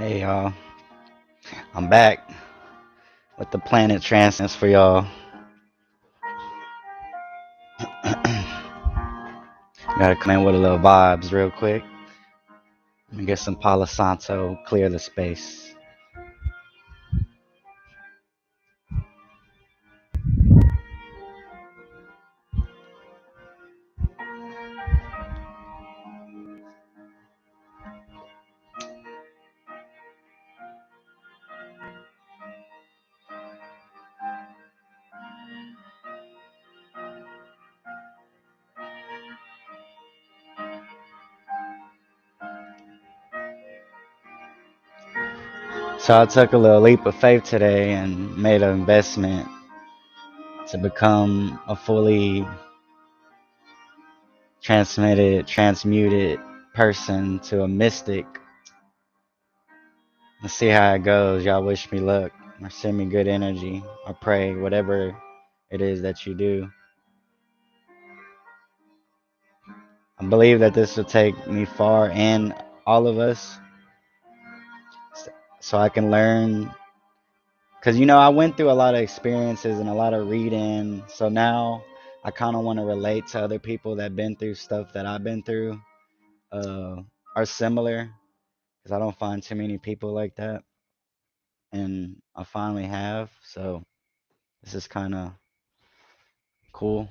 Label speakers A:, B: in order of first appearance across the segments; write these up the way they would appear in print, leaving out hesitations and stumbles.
A: Hey y'all, I'm back with the planet transits for y'all. Gotta come in with a little vibes real quick and get some Palo Santo, clear the space. So I took a little leap of faith today and made an investment to become a fully transmuted person to a mystic. Let's see how it goes. Y'all wish me luck or send me good energy or pray, whatever it is that you do. I believe that this will take me far and all of us so I can learn. Because, I went through a lot of experiences and a lot of reading. So now I kind of want to relate to other people that been through stuff that I've been through, uh, are similar. Because I don't find too many people like that. And I finally have. So this is kind of cool.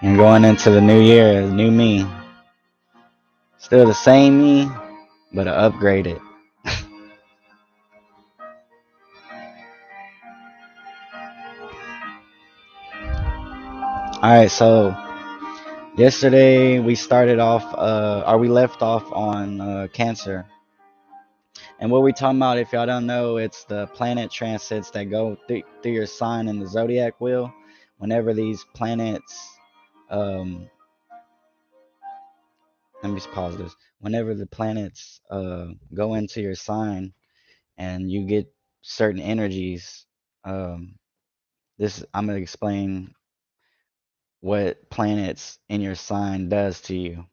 A: And going into the new year, new me. Still the same me, but upgraded. All right, so yesterday we started off, or we left off on Cancer. And what we're talking about, if y'all don't know, it's the planet transits that go through your sign in the zodiac wheel. Whenever these planets, um, let me just pause this. Whenever the planets go into your sign and you get certain energies, um, this I'm gonna explain what planets in your sign does to you.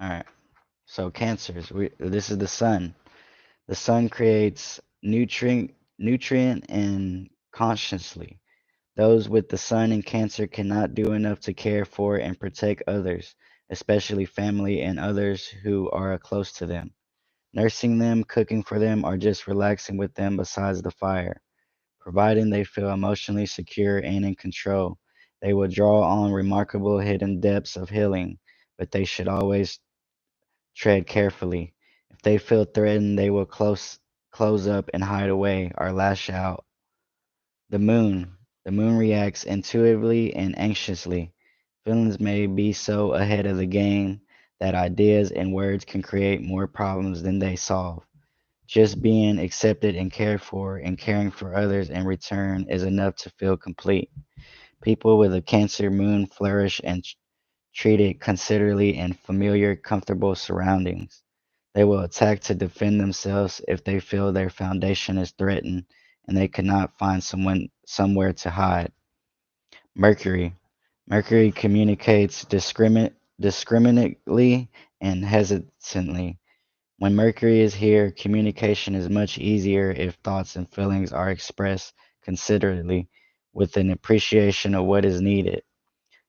A: All right. So cancers, this is the sun. The sun creates nutrient and consciously. Those with the sun in Cancer cannot do enough to care for and protect others, especially family and others who are close to them. Nursing them, cooking for them, or just relaxing with them besides the fire. Providing they feel emotionally secure and in control, they will draw on remarkable hidden depths of healing, but they should always tread carefully. If they feel threatened, they will close up and hide away or lash out. The moon. The moon reacts intuitively and anxiously. Feelings may be so ahead of the game that ideas and words can create more problems than they solve. Just being accepted and cared for and caring for others in return is enough to feel complete. People with a Cancer moon flourish and treated considerably in familiar, comfortable surroundings. They will attack to defend themselves if they feel their foundation is threatened and they cannot find somewhere to hide. Mercury. Mercury communicates discriminately and hesitantly. When Mercury is here, communication is much easier if thoughts and feelings are expressed considerately with an appreciation of what is needed.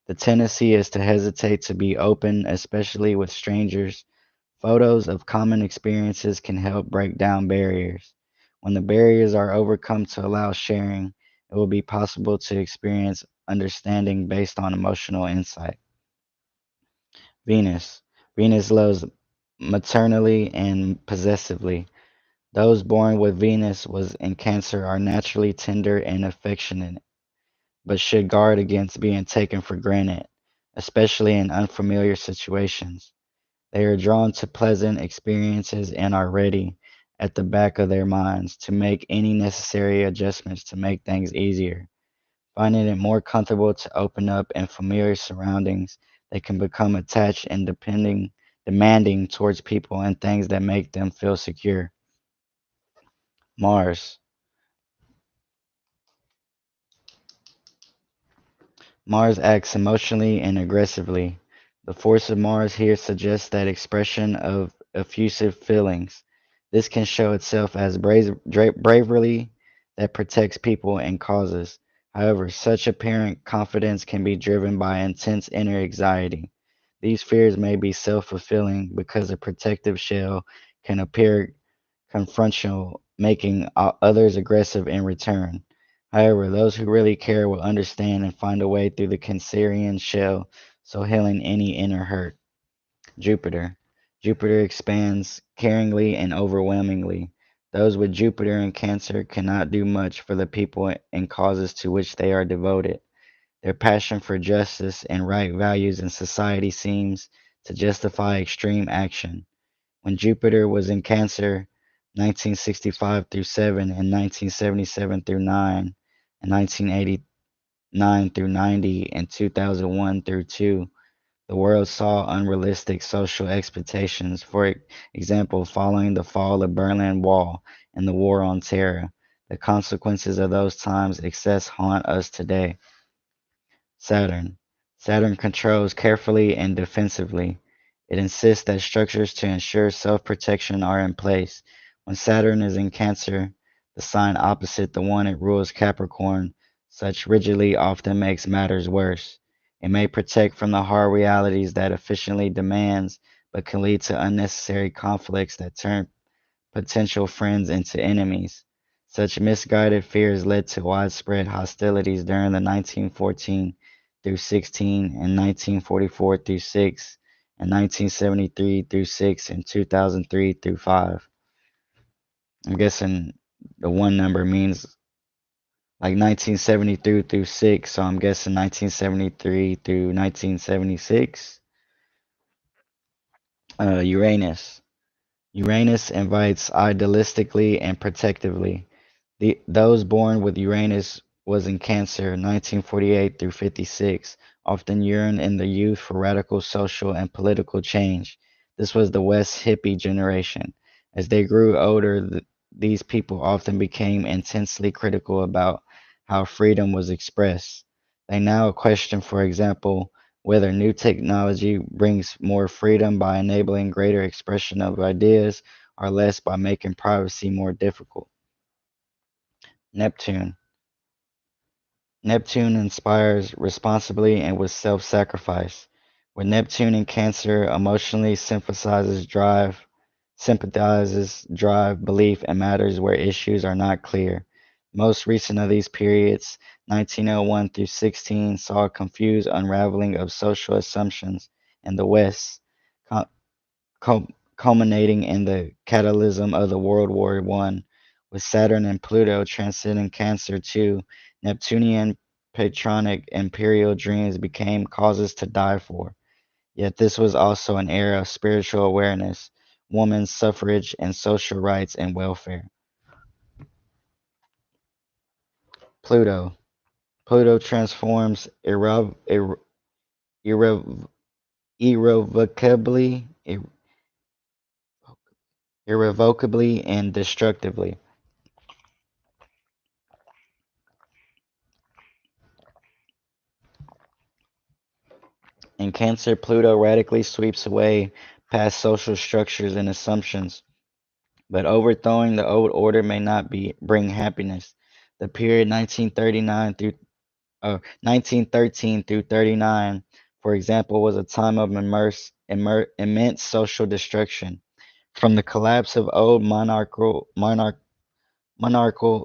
A: The tendency is to hesitate to be open, especially with strangers. Photos of common experiences can help break down barriers. When the barriers are overcome to allow sharing, it will be possible to experience understanding based on emotional insight. Venus. Venus loves maternally and possessively. Those born with Venus was in Cancer are naturally tender and affectionate, but should guard against being taken for granted, especially in unfamiliar situations. They are drawn to pleasant experiences and are ready, at the back of their minds, to make any necessary adjustments to make things easier. Finding it more comfortable to open up in familiar surroundings, they can become attached and demanding towards people and things that make them feel secure. Mars. Mars acts emotionally and aggressively. The force of Mars here suggests that expression of effusive feelings. This can show itself as bravery that protects people and causes. However, such apparent confidence can be driven by intense inner anxiety. These fears may be self-fulfilling because a protective shell can appear confrontational, making others aggressive in return. However, those who really care will understand and find a way through the Cancerian shell, so healing any inner hurt. Jupiter. Jupiter expands caringly and overwhelmingly. Those with Jupiter in Cancer cannot do much for the people and causes to which they are devoted. Their passion for justice and right values in society seems to justify extreme action. When Jupiter was in Cancer, 1965 through 7 and 1977 through 9 and 1989 through 90 and 2001 through 2, the world saw unrealistic social expectations. For example, following the fall of Berlin Wall and the War on Terror, the consequences of those times excess haunt us today. Saturn. Saturn controls carefully and defensively. It insists that structures to ensure self-protection are in place. When Saturn is in Cancer, the sign opposite the one it rules Capricorn, such rigidity often makes matters worse. It may protect from the hard realities that efficiently demands, but can lead to unnecessary conflicts that turn potential friends into enemies. Such misguided fears led to widespread hostilities during the 1914 through 16 and 1944 through 6 and 1973 through 6 and 2003 through 5. I'm guessing the one number means like 1973 through 6, so I'm guessing 1973 through 1976. Uranus. Uranus invites idealistically and protectively. Those born with Uranus was in Cancer 1948 through 56 often yearned in their youth for radical social and political change. This was the West hippie generation. As they grew older, these people often became intensely critical about how freedom was expressed. They now question, for example, whether new technology brings more freedom by enabling greater expression of ideas or less by making privacy more difficult. Neptune. Neptune inspires responsibly and with self-sacrifice. With Neptune in Cancer, emotionally sympathizes, drive, belief, and matters where issues are not clear. Most recent of these periods, 1901 through 16, saw a confused unraveling of social assumptions in the West, culminating in the catalysm of the World War I, with Saturn and Pluto transcending Cancer too. Neptunian patronic imperial dreams became causes to die for. Yet this was also an era of spiritual awareness, women's suffrage, and social rights and welfare. Pluto. Pluto transforms irrev- irrevocably, irrevocably and destructively. In Cancer, Pluto radically sweeps away past social structures and assumptions, but overthrowing the old order may not bring happiness. The period 1913 through 39, for example, was a time of immense social destruction. From the collapse of old monarchical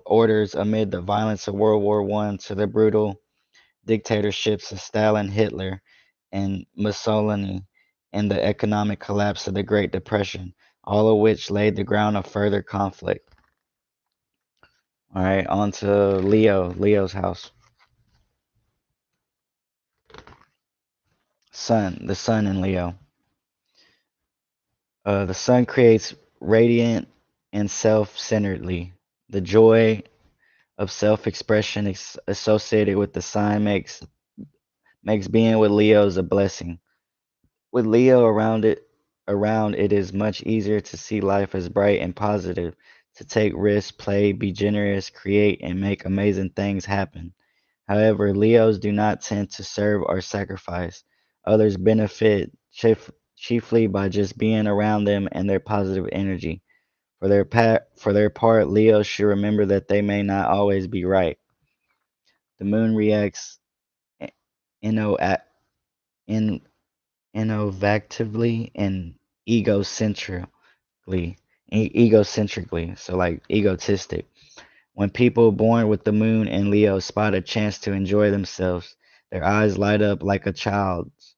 A: orders amid the violence of World War I to the brutal dictatorships of Stalin, Hitler, and Mussolini, and the economic collapse of the Great Depression, all of which laid the ground of further conflict. All right, on to Leo, Leo's house. The sun in Leo. The sun creates radiant and self-centeredly. The joy of self-expression associated with the sign makes being with Leos a blessing. With Leo around, it is much easier to see life as bright and positive, to take risks, play, be generous, create, and make amazing things happen. However, Leos do not tend to serve or sacrifice. Others benefit chiefly by just being around them and their positive energy. For their part, Leos should remember that they may not always be right. The moon reacts i- inno- in, innovatively and egocentrically, egocentrically, so like egotistic. When people born with the moon in Leo spot a chance to enjoy themselves, their eyes light up like a child's.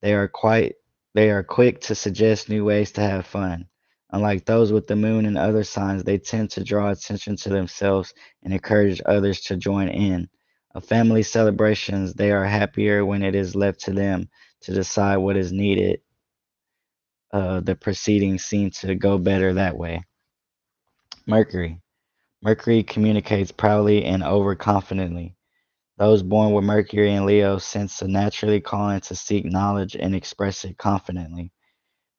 A: They are quite they are quick to suggest new ways to have fun. Unlike those with the moon and other signs, they tend to draw attention to themselves and encourage others to join in. Of family celebrations, they are happier when it is left to them to decide what is needed. The proceedings seem to go better that way. Mercury. Mercury communicates proudly and overconfidently. Those born with Mercury in Leo sense a naturally calling to seek knowledge and express it confidently.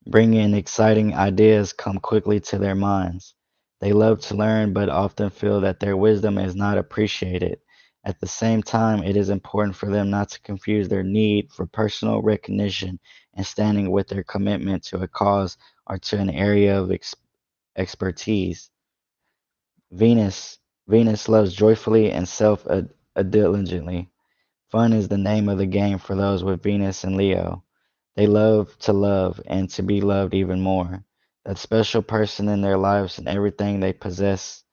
A: Bringing exciting ideas come quickly to their minds. They love to learn but often feel that their wisdom is not appreciated. At the same time, it is important for them not to confuse their need for personal recognition and standing with their commitment to a cause or to an area of expertise. Venus. Venus loves joyfully and self-diligently. Fun is the name of the game for those with Venus and Leo. They love and to be loved even more. That special person in their lives and everything they possess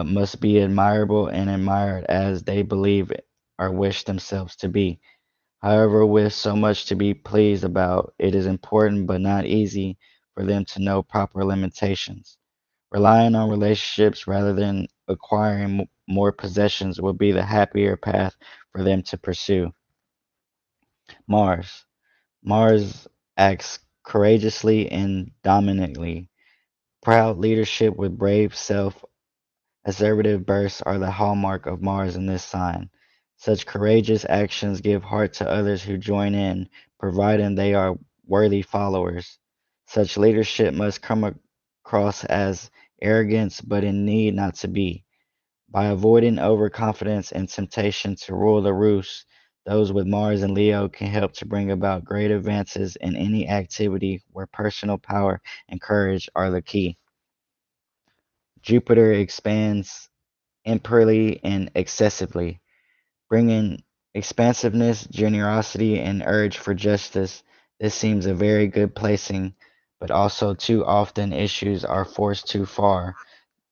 A: must be admirable and admired as they believe or wish themselves to be. However, with so much to be pleased about, it is important but not easy for them to know proper limitations. Relying on relationships rather than acquiring more possessions will be the happier path for them to pursue. Mars. Mars acts courageously and dominantly. Proud leadership with brave self assertive bursts are the hallmark of Mars in this sign. Such courageous actions give heart to others who join in, providing they are worthy followers. Such leadership must come across as arrogance, but in need not to be. By avoiding overconfidence and temptation to rule the roost, those with Mars and Leo can help to bring about great advances in any activity where personal power and courage are the key. Jupiter expands imperly and excessively, bringing expansiveness, generosity, and urge for justice. This seems a very good placing, but also too often issues are forced too far.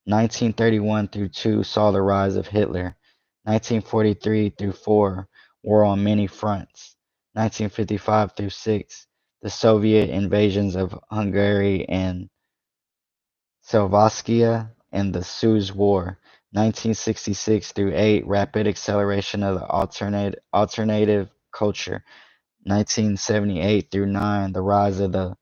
A: 1931 through 2 saw the rise of Hitler. 1943 through 4 war on many fronts. 1955 through 6 the Soviet invasions of Hungary and Slovakia and the Suez War. 1966 through 8 rapid acceleration of the alternative culture. 1978 through 9 the rise of the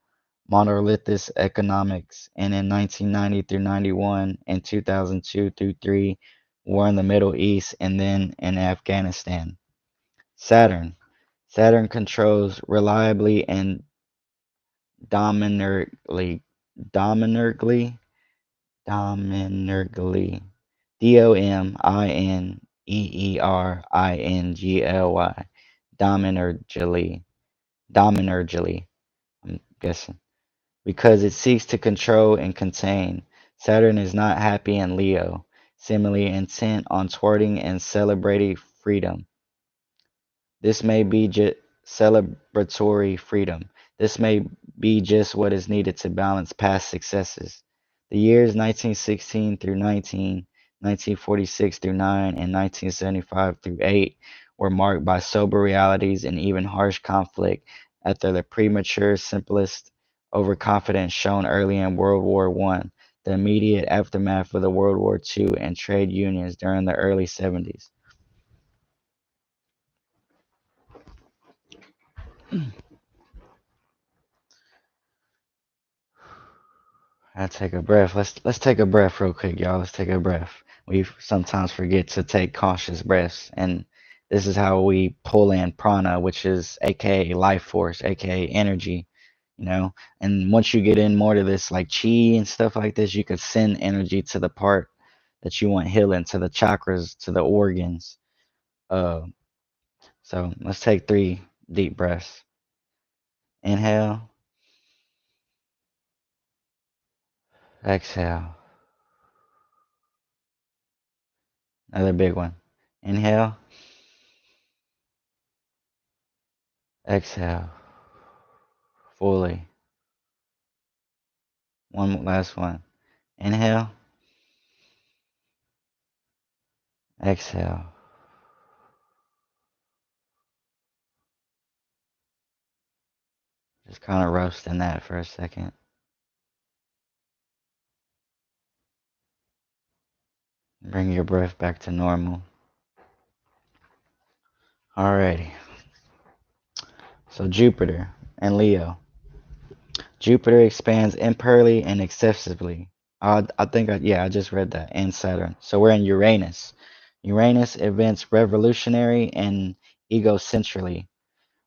A: monolithist economics, and in 1990 through 91 and 2002 through 3 war in the Middle East and then in Afghanistan. Saturn. Saturn controls reliably and dominantly, dominantly, Dominergily, dominergily, dominergily, I'm guessing, because it seeks to control and contain. Saturn is not happy in Leo, seemingly intent on thwarting and celebrating freedom. This may be just celebratory freedom. This may be just what is needed to balance past successes. The years 1916 through 19, 1946 through 9, and 1975 through 8 were marked by sober realities and even harsh conflict after the premature, simplest overconfidence shown early in World War I, the immediate aftermath of the World War II, and trade unions during the early 70s. I take a breath. Let's take a breath real quick, y'all. Let's take a breath. We sometimes forget to take cautious breaths, and this is how we pull in prana, which is aka life force, aka energy, you know. And once you get in more to this like chi and stuff like this, you could send energy to the part that you want healing, to the chakras, to the organs. Uh, so let's take 3 deep breaths. Inhale, exhale. Another big one. Inhale, exhale, fully. One last one. Inhale, exhale. Just kind of roasting that for a second. Bring your breath back to normal. Alrighty. So Jupiter and Leo. Jupiter expands imperly and excessively. I think, yeah, I just read that. And Saturn. So we're in Uranus. Uranus events revolutionary and egocentrically.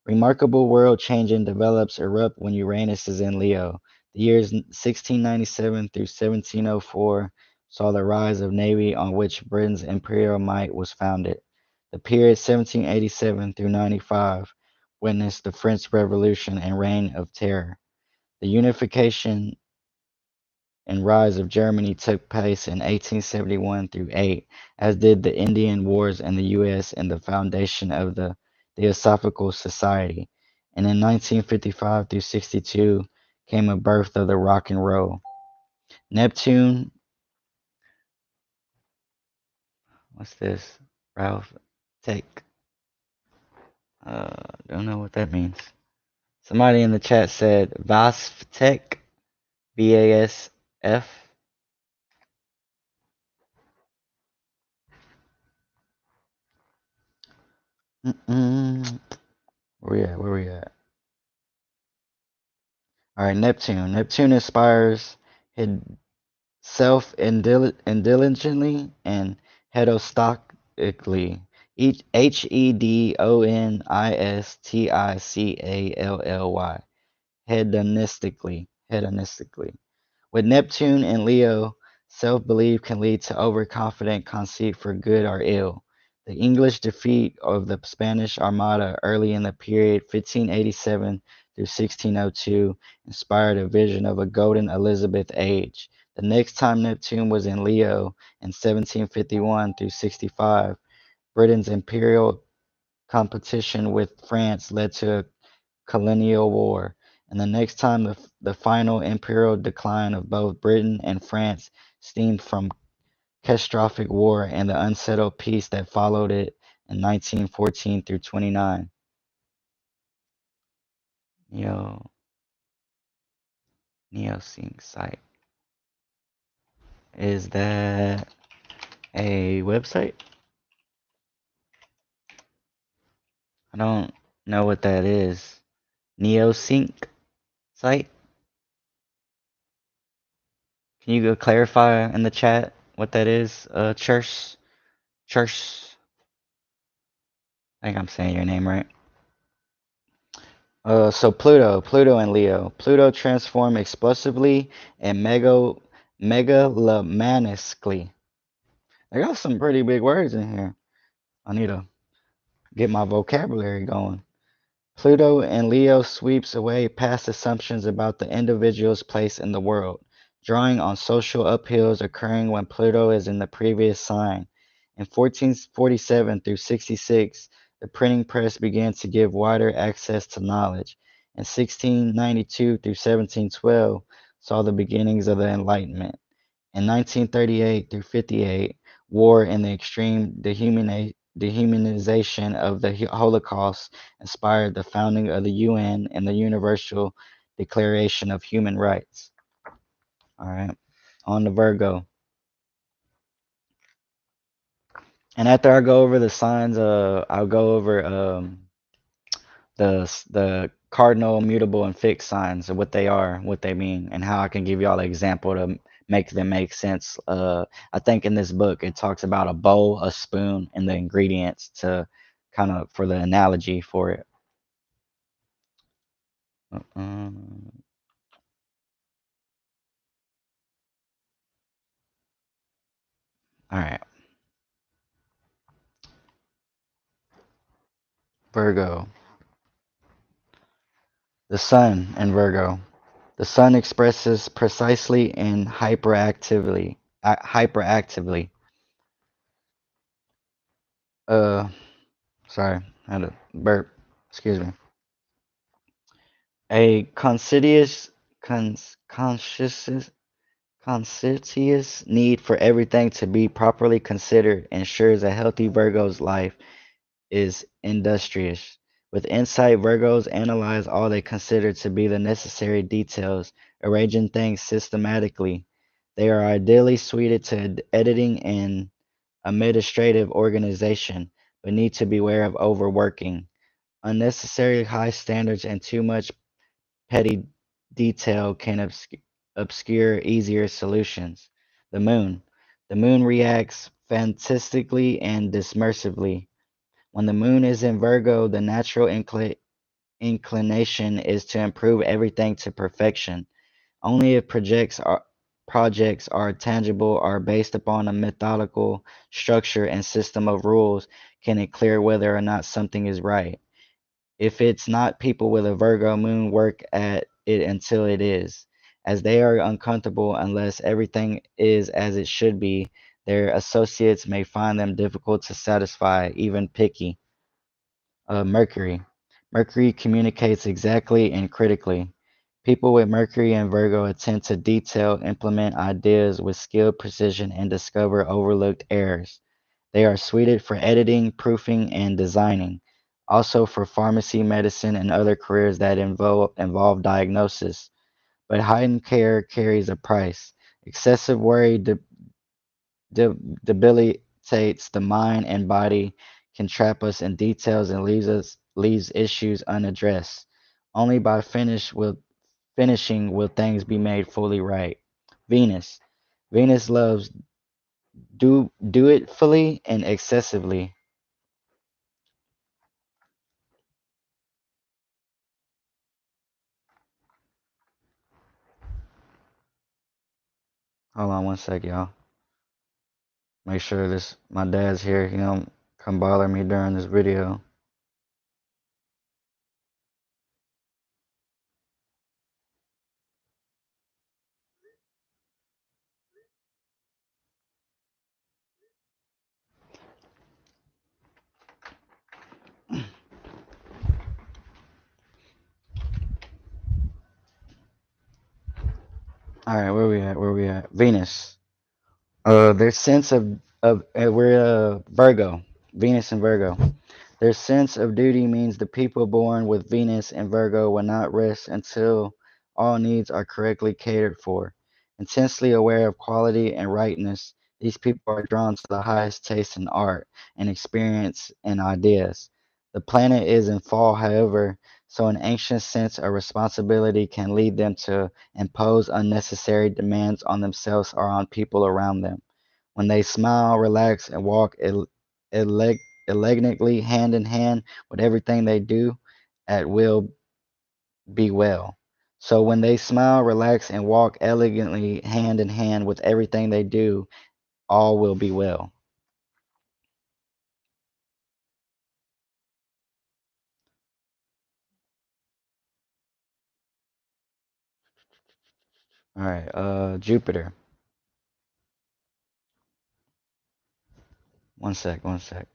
A: Remarkable world-changing develops erupt when Uranus is in Leo. The years 1697 through 1704 saw the rise of navy on which Britain's imperial might was founded. The period 1787 through 95 witnessed the French Revolution and Reign of Terror. The unification and rise of Germany took place in 1871 through 8, as did the Indian Wars in the U.S. and the foundation of the Theosophical Society. And in 1955 through 62 came a birth of the rock and roll. Neptune, what's this? Ralph, take. Don't know what that means. Somebody in the chat said Vasftech, VASF. Mm-mm. Where we at? Where we at? All right, Neptune. Neptune inspires self-indulgently and hedonistically. Hedonistically. Hedonistically. With Neptune and Leo, self-belief can lead to overconfident conceit for good or ill. The English defeat of the Spanish Armada early in the period 1587 through 1602 inspired a vision of a golden Elizabeth age. The next time Neptune was in Leo in 1751 through 65, Britain's imperial competition with France led to a colonial war, and the next time the final imperial decline of both Britain and France stemmed from catastrophic war and the unsettled peace that followed it in 1914 through 29. Neo NeoSync site. Is that a website? I don't know what that is. NeoSync site? Can you go clarify in the chat what that is? Church. I think I'm saying your name right. So Pluto and Leo. Pluto transform explosively and megalomanically. I got some pretty big words in here. I need to get my vocabulary going. Pluto and Leo sweeps away past assumptions about the individual's place in the world, drawing on social uphills occurring when Pluto is in the previous sign. In 1447 through 66, the printing press began to give wider access to knowledge. In 1692 through 1712 saw the beginnings of the Enlightenment. In 1938 through 58, war and the extreme dehumanization of the Holocaust inspired the founding of the UN and the Universal Declaration of Human Rights. All right, on to Virgo. And after I go over the signs, I'll go over the cardinal, mutable, and fixed signs of what they are, what they mean, and how I can give y'all an example to make them make sense. I think in this book it talks about a bowl, a spoon, and the ingredients to kind of for the analogy for it. All right, Virgo, the Sun in Virgo. The Sun expresses precisely and hyperactively. Uh, sorry, I had a burp. Excuse me. A conscientious need for everything to be properly considered ensures a healthy Virgo's life is industrious. With insight, Virgos analyze all they consider to be the necessary details, arranging things systematically. They are ideally suited to editing and administrative organization, but need to beware of overworking. Unnecessarily high standards and too much petty detail can obscure easier solutions. The moon. The moon reacts fantastically and dismersively. When the moon is in Virgo, the natural inclination is to improve everything to perfection. Only if projects are tangible, are based upon a methodical structure and system of rules, can it clear whether or not something is right. If it's not, people with a Virgo moon work at it until it is, as they are uncomfortable unless everything is as it should be. Their associates may find them difficult to satisfy, even picky. Mercury. Mercury communicates exactly and critically. People with Mercury and Virgo attempt to detail, implement ideas with skilled precision, and discover overlooked errors. They are suited for editing, proofing, and designing, also for pharmacy, medicine, and other careers that involve diagnosis. But heightened care carries a price. Excessive worry de- debilitates the mind and body, can trap us in details, and leaves issues unaddressed. Only by finishing will things be made fully right. Venus. Venus loves do it fully and excessively. Hold on one sec, y'all. Make sure this my dad's here. He don't come bother me during this video. All right, where we at? Where we at? Venus. Their sense of we're Virgo, Venus and Virgo. Their sense of duty means the people born with Venus and Virgo will not rest until all needs are correctly catered for. Intensely aware of quality and rightness, these people are drawn to the highest taste in art and experience and ideas. The planet is in fall, however, so an anxious sense of responsibility can lead them to impose unnecessary demands on themselves or on people around them. When they smile, relax, and walk ele- elegantly hand in hand with everything they do, at will be well. So when they smile, relax, and walk elegantly hand in hand with everything they do, all will be well. All right, Jupiter. One sec, one sec.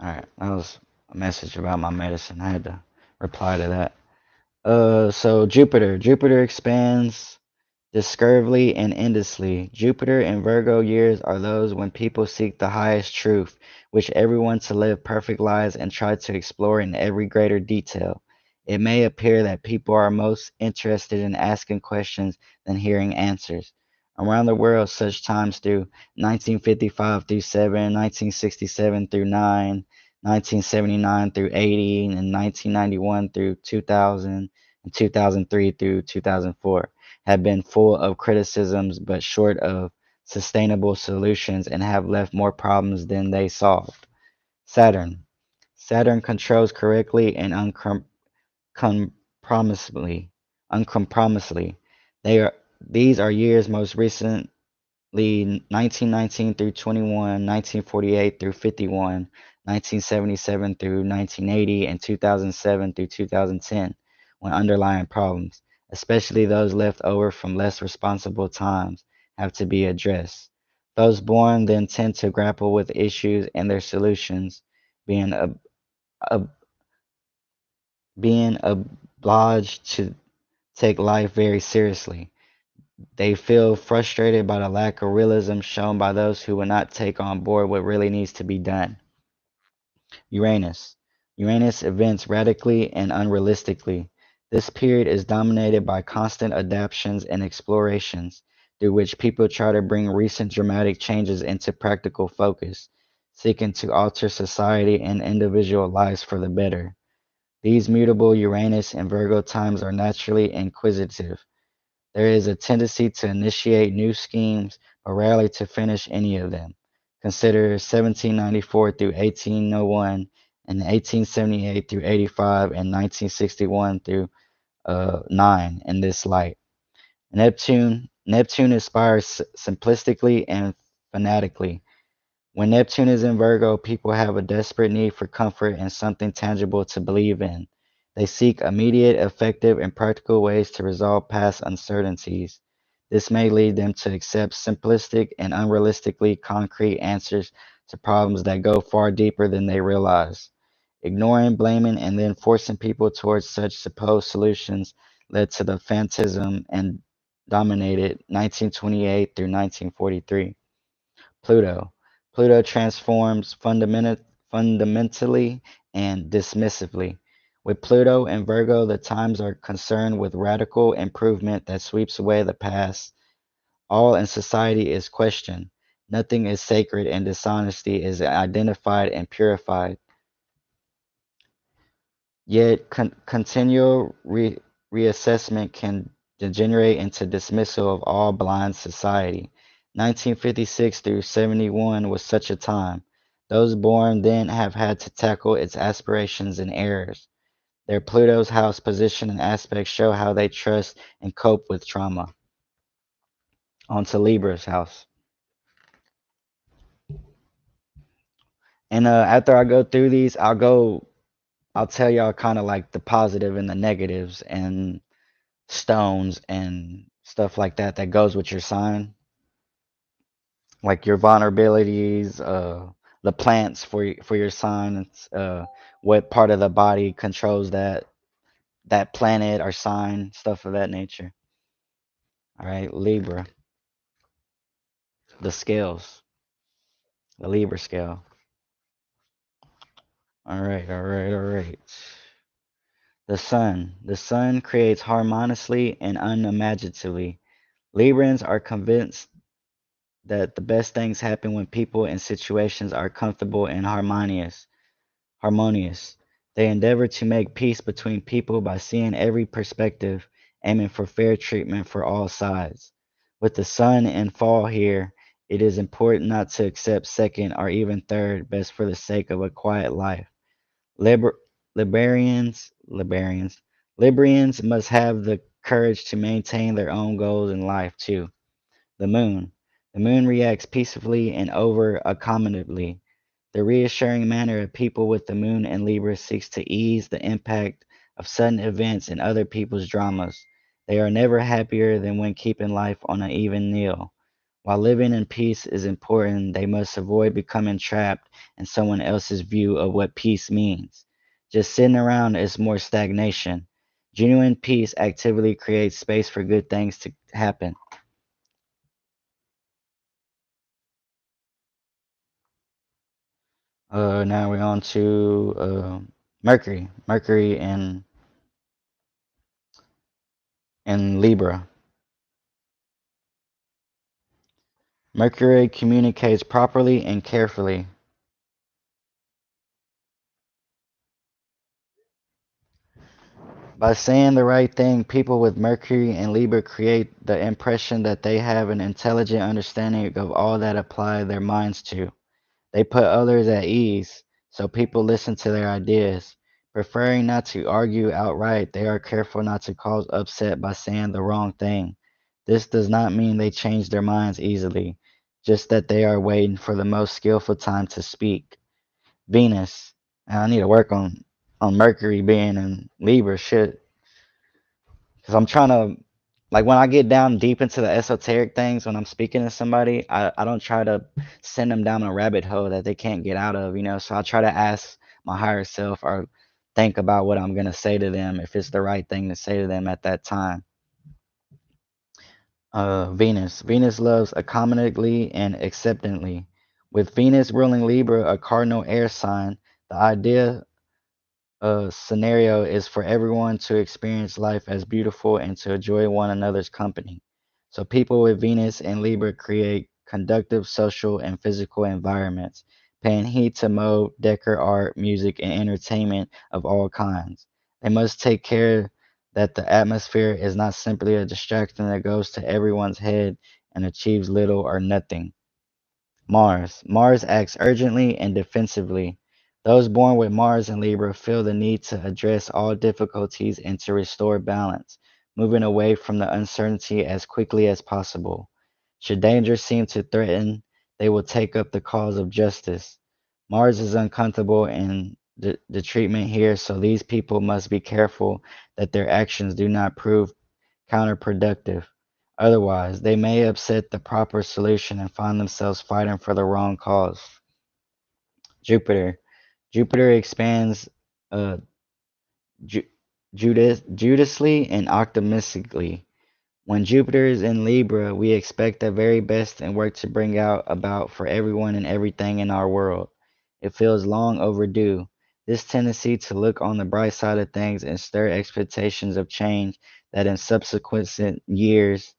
A: All right, that was a message about my medicine. I had to reply to that. So Jupiter expands discurvely and endlessly. Jupiter and Virgo years are those when people seek the highest truth, wish everyone to live perfect lives, and try to explore in every greater detail. It may appear that people are most interested in asking questions than hearing answers. Around the world, such times through 1955 through 7, 1967 through 9, 1979 through 80, and 1991 through 2000, and 2003 through 2004, have been full of criticisms but short of sustainable solutions and have left more problems than they solved. Saturn. Saturn controls correctly and uncompromisingly. Uncompromisingly. These are years most recent 1919 through 21, 1948 through 51, 1977 through 1980, and 2007 through 2010, when underlying problems, especially those left over from less responsible times, have to be addressed. Those born then tend to grapple with issues and their solutions, being ob- being obliged to take life very seriously. They feel frustrated by the lack of realism shown by those who will not take on board what really needs to be done. Uranus. Uranus events radically and unrealistically. This period is dominated by constant adaptations and explorations, through which people try to bring recent dramatic changes into practical focus, seeking to alter society and individual lives for the better. These mutable Uranus and Virgo times are naturally inquisitive. There is a tendency to initiate new schemes, but rarely to finish any of them. Consider 1794 through 1801, and 1878 through 85, and 1961 through 9 in this light. Neptune inspires simplistically and fanatically. When Neptune is in Virgo, people have a desperate need for comfort and something tangible to believe in. They seek immediate, effective, and practical ways to resolve past uncertainties. This may lead them to accept simplistic and unrealistically concrete answers to problems that go far deeper than they realize. Ignoring, blaming, and then forcing people towards such supposed solutions led to the phantasm and dominated 1928 through 1943. Pluto. Pluto transforms fundamentally and dismissively. With Pluto and Virgo, the times are concerned with radical improvement that sweeps away the past. All in society is questioned. Nothing is sacred, and dishonesty is identified and purified. Yet, continual reassessment can degenerate into dismissal of all blind society. 1956 through 71 was such a time. Those born then have had to tackle its aspirations and errors. Their Pluto's house position and aspects show how they trust and cope with trauma. On to Libra's house. And after I go through these, I'll tell y'all kind of like the positive and the negatives and stones and stuff like that that goes with your sign, like your vulnerabilities, the plants for your sign, what part of the body controls that planet or sign, stuff of that nature. All right, Libra, the scales, the Libra scale. All right, all right, all right. The sun creates harmoniously and unimaginatively. Librans are convinced that the best things happen when people and situations are comfortable and harmonious. They endeavor to make peace between people by seeing every perspective, aiming for fair treatment for all sides. With the sun in fall here, it is important not to accept second or even third best for the sake of a quiet life. Liber- Librians must have the courage to maintain their own goals in life too. The moon. The moon reacts peacefully and over accommodatively. The reassuring manner of people with the moon in Libra seeks to ease the impact of sudden events and other people's dramas. They are never happier than when keeping life on an even keel. While living in peace is important, they must avoid becoming trapped in someone else's view of what peace means. Just sitting around is more stagnation. Genuine peace actively creates space for good things to happen. Now we're on to Mercury. Mercury in Libra. Mercury communicates properly and carefully. By saying the right thing, people with Mercury and Libra create the impression that they have an intelligent understanding of all that apply their minds to. They put others at ease, so people listen to their ideas. Preferring not to argue outright, they are careful not to cause upset by saying the wrong thing. This does not mean they change their minds easily, just that they are waiting for the most skillful time to speak. Venus. I need to work on Mercury being in Libra shit, because I'm trying to, like, when I get down deep into the esoteric things when I'm speaking to somebody, I don't try to send them down a rabbit hole that they can't get out of, you know. So I try to ask my higher self or think about what I'm gonna say to them if it's the right thing to say to them at that time. Venus. Venus loves accommodatingly and acceptantly. With Venus ruling Libra, a cardinal air sign, the idea scenario is for everyone to experience life as beautiful and to enjoy one another's company. So people with Venus and Libra create conductive social and physical environments, paying heed to mode, decor, art, music, and entertainment of all kinds. They must take care that the atmosphere is not simply a distraction that goes to everyone's head and achieves little or nothing. Mars. Mars acts urgently and defensively. Those born with Mars in Libra feel the need to address all difficulties and to restore balance, moving away from the uncertainty as quickly as possible. Should danger seem to threaten, they will take up the cause of justice. Mars is uncomfortable in the treatment here, so these people must be careful that their actions do not prove counterproductive. Otherwise, they may upset the proper solution and find themselves fighting for the wrong cause. Jupiter. Jupiter expands uh, ju- judiciously and optimistically. When Jupiter is in Libra, we expect the very best and work to bring out about for everyone and everything in our world. It feels long overdue. This tendency to look on the bright side of things and stir expectations of change that in subsequent years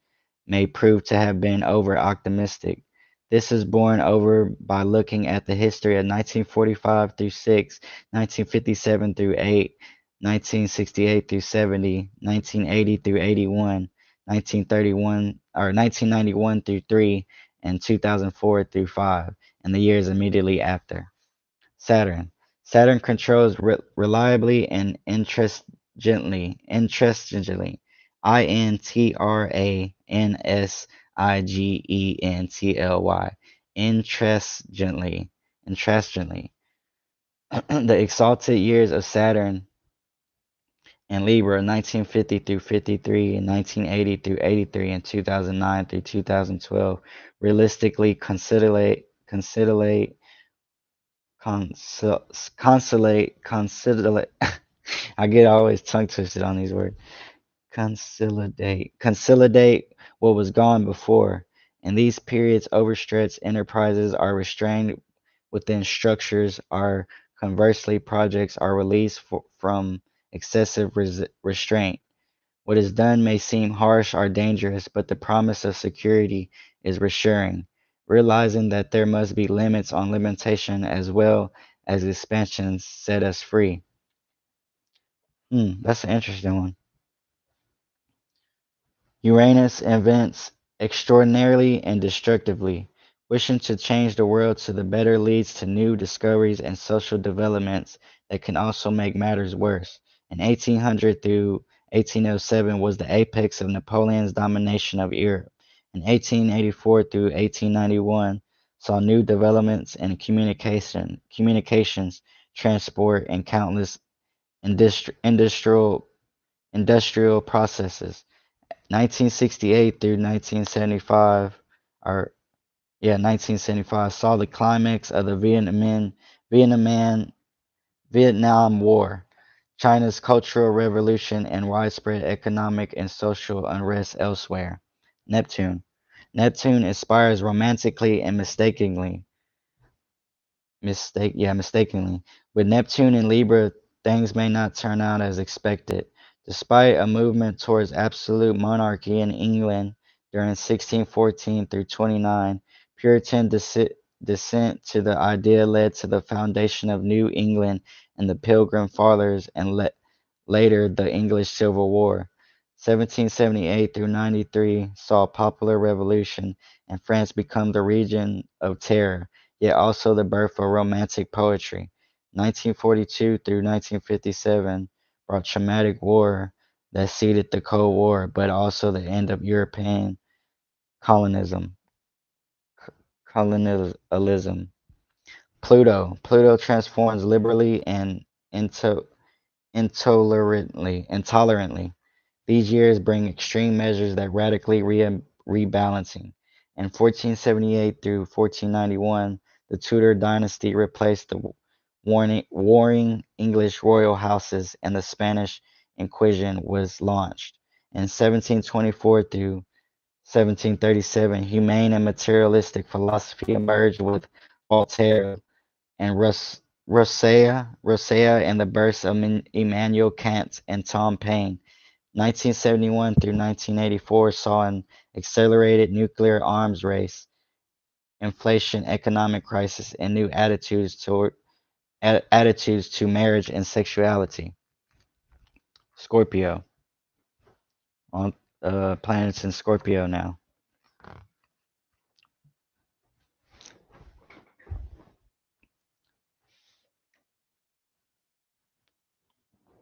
A: may prove to have been over optimistic. This is borne over by looking at the history of 1945 through 6, 1957 through 8, 1968 through 70, 1980 through 81, 1931 or 1991 through 3, and 2004 through 5, and the years immediately after. Saturn. Saturn controls reliably and interestingly. Intransigently. Interestingly. The exalted years of Saturn and Libra, 1950 through 53, and 1980 through 83, and 2009 through 2012, realistically consolidate. I get always tongue twisted on these words. Consolidate what was gone before. In these periods, overstretched enterprises are restrained within structures, are conversely, projects are released from excessive restraint. What is done may seem harsh or dangerous, but the promise of security is reassuring, realizing that there must be limits on limitation as well as expansion set us free. That's an interesting one. Uranus invents extraordinarily and destructively. Wishing to change the world to the better leads to new discoveries and social developments that can also make matters worse. In 1800 through 1807 was the apex of Napoleon's domination of Europe. In 1884 through 1891 saw new developments in communications, transport, and countless industrial processes. 1968 through 1975, or 1975 saw the climax of the Vietnam, Vietnam War, China's Cultural Revolution, and widespread economic and social unrest elsewhere. Neptune. Neptune inspires romantically and mistakenly. With Neptune in Libra, things may not turn out as expected. Despite a movement towards absolute monarchy in England during 1614 through 29, Puritan descent to the idea led to the foundation of New England and the Pilgrim Fathers and later the English Civil War. 1778 through 93 saw a popular revolution, and France become the region of terror, yet also the birth of romantic poetry. 1942 through 1957 brought traumatic war that seeded the Cold War, but also the end of European colonism. Colonialism. Pluto transforms liberally and into intolerantly. These years bring extreme measures that radically rebalancing. In 1478 through 1491, the Tudor dynasty replaced the warring English royal houses, and the Spanish Inquisition was launched. In 1724 through 1737, humane and materialistic philosophy emerged with Voltaire and Rousseau and the births of Immanuel Kant and Tom Paine. 1971 through 1984 saw an accelerated nuclear arms race, inflation, economic crisis, and new attitudes to marriage and sexuality. Scorpio, on planets in Scorpio now.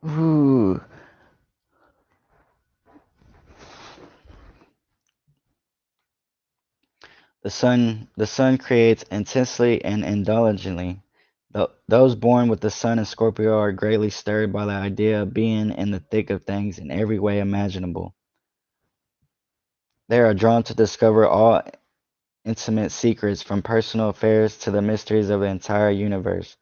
A: Ooh. The sun creates intensely and indulgently. Those born with the sun in Scorpio are greatly stirred by the idea of being in the thick of things in every way imaginable. They are drawn to discover all intimate secrets, from personal affairs to the mysteries of the entire universe.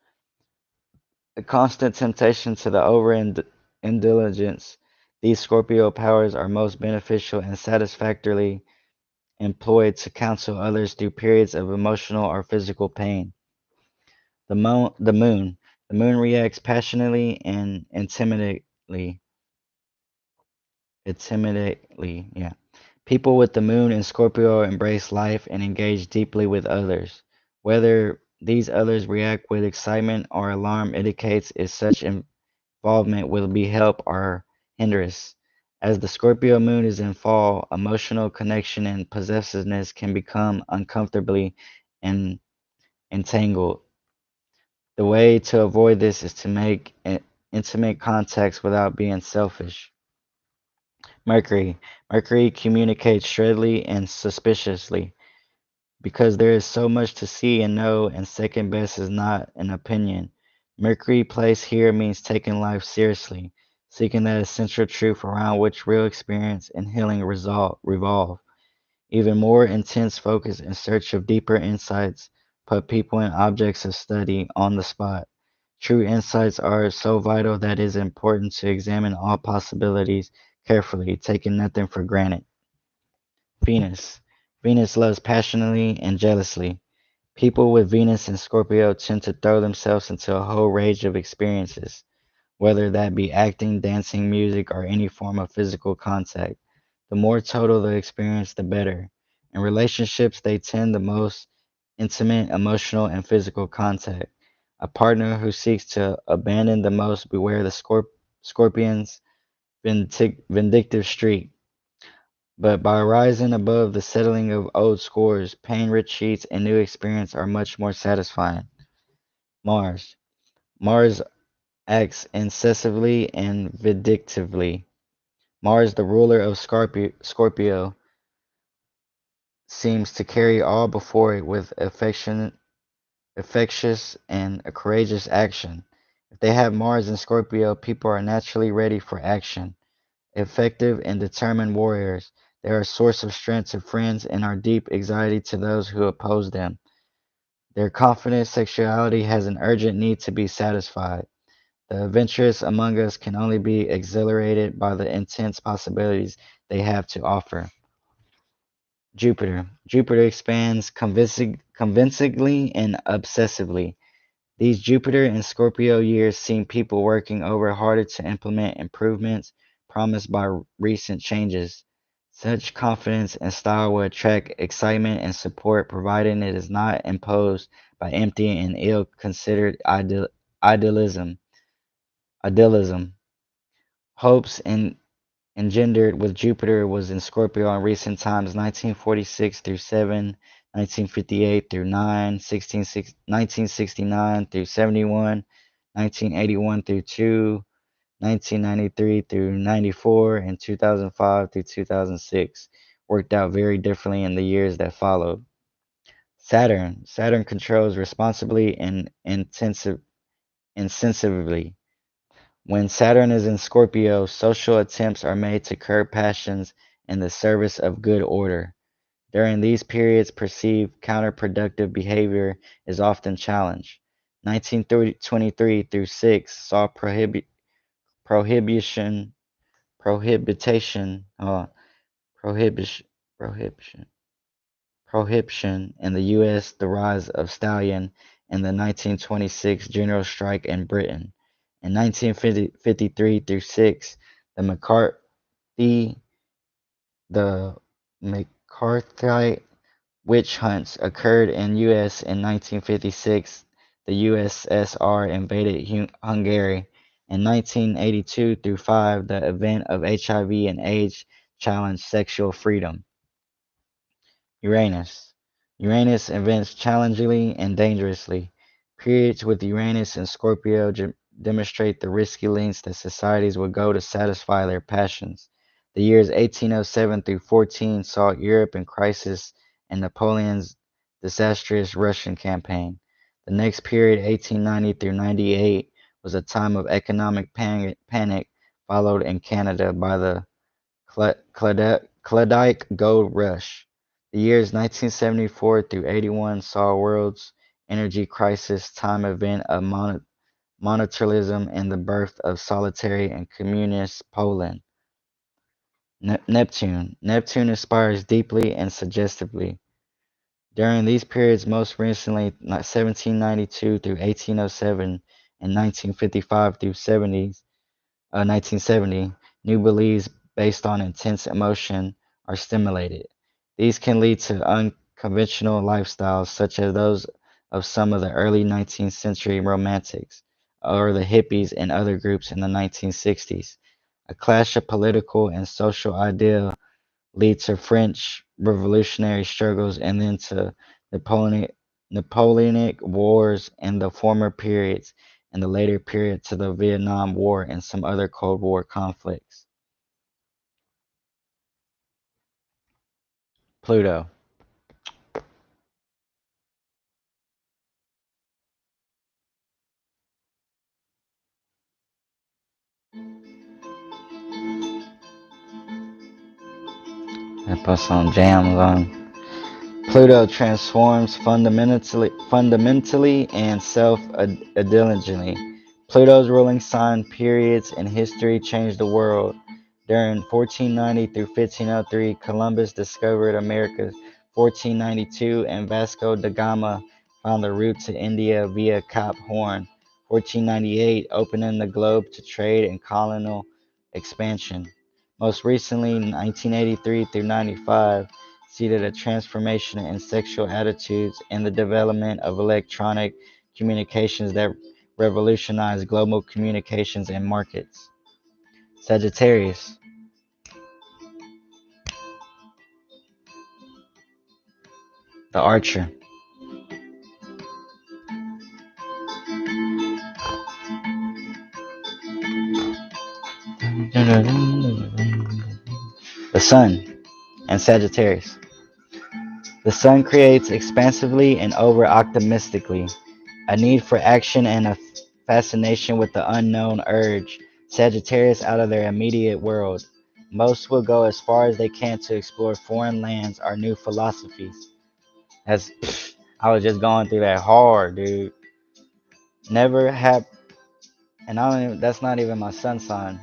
A: The constant temptation to the overindulgence, these Scorpio powers are most beneficial and satisfactorily employed to counsel others through periods of emotional or physical pain. The moon, the moon, the moon reacts passionately and intimidately. Yeah, people with the moon in Scorpio embrace life and engage deeply with others. Whether these others react with excitement or alarm indicates if such involvement will be help or hindrance. As the Scorpio moon is in fall, emotional connection and possessiveness can become uncomfortably en- entangled. The way to avoid this is to make intimate contacts without being selfish. Mercury. Mercury communicates shrewdly and suspiciously. Because there is so much to see and know, and second best is not an opinion. Mercury placed here means taking life seriously, seeking that essential truth around which real experience and healing revolve. Even more intense focus in search of deeper insights put people and objects of study on the spot. True insights are so vital that it is important to examine all possibilities carefully, taking nothing for granted. Venus. Venus loves passionately and jealously. People with Venus and Scorpio tend to throw themselves into a whole range of experiences, whether that be acting, dancing, music, or any form of physical contact. The more total the experience, the better. In relationships, they tend the most intimate, emotional, and physical contact. A partner who seeks to abandon the most, beware the scorpion's vindictive streak. But by rising above the settling of old scores, pain-rich sheets and new experience are much more satisfying. Mars. Mars acts incessantly and vindictively. Mars, the ruler of Scorpio, seems to carry all before it with infectious and a courageous action. If they have Mars in Scorpio, people are naturally ready for action. Effective and determined warriors, they are a source of strength to friends and are deep anxiety to those who oppose them. Their confident sexuality has an urgent need to be satisfied. The adventurous among us can only be exhilarated by the intense possibilities they have to offer. Jupiter. Jupiter expands convincingly and obsessively. These Jupiter and Scorpio years see people working over harder to implement improvements promised by recent changes. Such confidence and style will attract excitement and support, providing it is not imposed by empty and ill-considered idealism. Idealism. hopes engendered with Jupiter was in Scorpio in recent times, 1946 through 7, 1958 through 9, 1969 through 71, 1981 through 2, 1993 through 94, and 2005 through 2006 worked out very differently in the years that followed. Saturn controls responsibly and intensively. When Saturn is in Scorpio, social attempts are made to curb passions in the service of good order. During these periods, perceived counterproductive behavior is often challenged. 1923 through 6 saw prohibition, prohibition, prohibition, prohibition, prohibition in the U.S., the rise of stallion, and the 1926 general strike in Britain. In 1953 through 6, the McCarthy, the McCarthyite witch hunts occurred in U.S. in 1956. The USSR invaded Hungary. In 1982 through 5, the event of HIV and AIDS challenged sexual freedom. Uranus. Uranus events challengingly and dangerously. Periods with Uranus and Scorpio demonstrate the risky lengths that societies would go to satisfy their passions. The years 1807 through 14 saw Europe in crisis and Napoleon's disastrous Russian campaign. The next period, 1890 through 98, was a time of economic panic, followed in Canada by the Klondike Gold Rush. The years 1974 through 81 saw a world's energy crisis time event of monetarism and the birth of solitary and communist Poland. Neptune. Neptune inspires deeply and suggestively. During these periods, most recently 1792 through 1807 and 1955 through 1970, new beliefs based on intense emotion are stimulated. These can lead to unconventional lifestyles, such as those of some of the early 19th century romantics or the hippies and other groups in the 1960s. A clash of political and social ideal lead to French revolutionary struggles and then to Napoleonic wars in the former periods and the later period to the Vietnam War and some other Cold War conflicts. Pluto. I put some jams on. Pluto transforms fundamentally and self-indulgently. Pluto's ruling sign periods in history changed the world. During 1490 through 1503, Columbus discovered America. 1492, and Vasco da Gama found the route to India via Cape Horn. 1498, opening the globe to trade and colonial expansion. Most recently, 1983 through 95, seeded a transformation in sexual attitudes and the development of electronic communications that revolutionized global communications and markets. Sagittarius. The Archer. The Sun and Sagittarius. The Sun creates expansively and over optimistically, a need for action and a fascination with the unknown urge Sagittarius out of their immediate world. Most will go as far as they can to explore foreign lands or new philosophies. As I was just going through that hard, dude. Never have, and I don't even, that's not even my sun sign.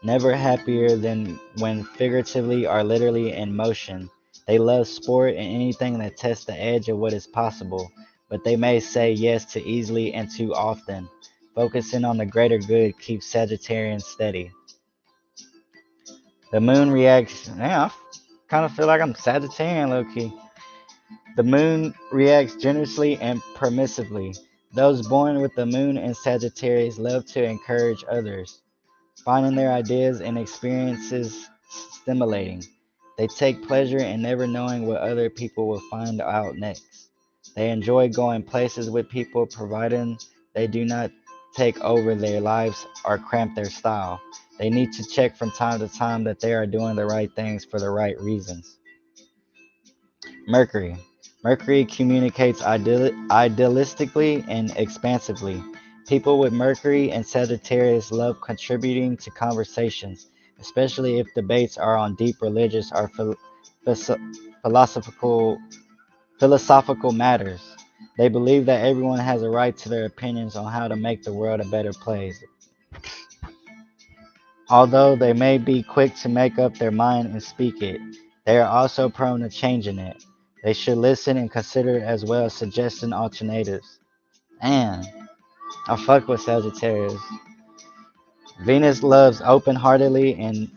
A: Never happier than when figuratively or literally in motion. They love sport and anything that tests the edge of what is possible, but they may say yes too easily and too often. Focusing on the greater good keeps Sagittarians steady. The moon reacts, yeah, I kind of feel like I'm Sagittarian low key. The moon reacts generously and permissively. Those born with the moon in Sagittarius love to encourage others. finding their ideas and experiences stimulating. They take pleasure in never knowing what other people will find out next. They enjoy going places with people, providing they do not take over their lives or cramp their style. They need to check from time to time that they are doing the right things for the right reasons. Mercury. Mercury communicates idealistically and expansively. People with Mercury and Sagittarius love contributing to conversations, especially if debates are on deep religious or philosophical philosophical matters. They believe that everyone has a right to their opinions on how to make the world a better place. Although they may be quick to make up their mind and speak it, they are also prone to changing it. They should listen and consider as well as suggesting alternatives. And I fuck with Sagittarius. Venus loves open-heartedly and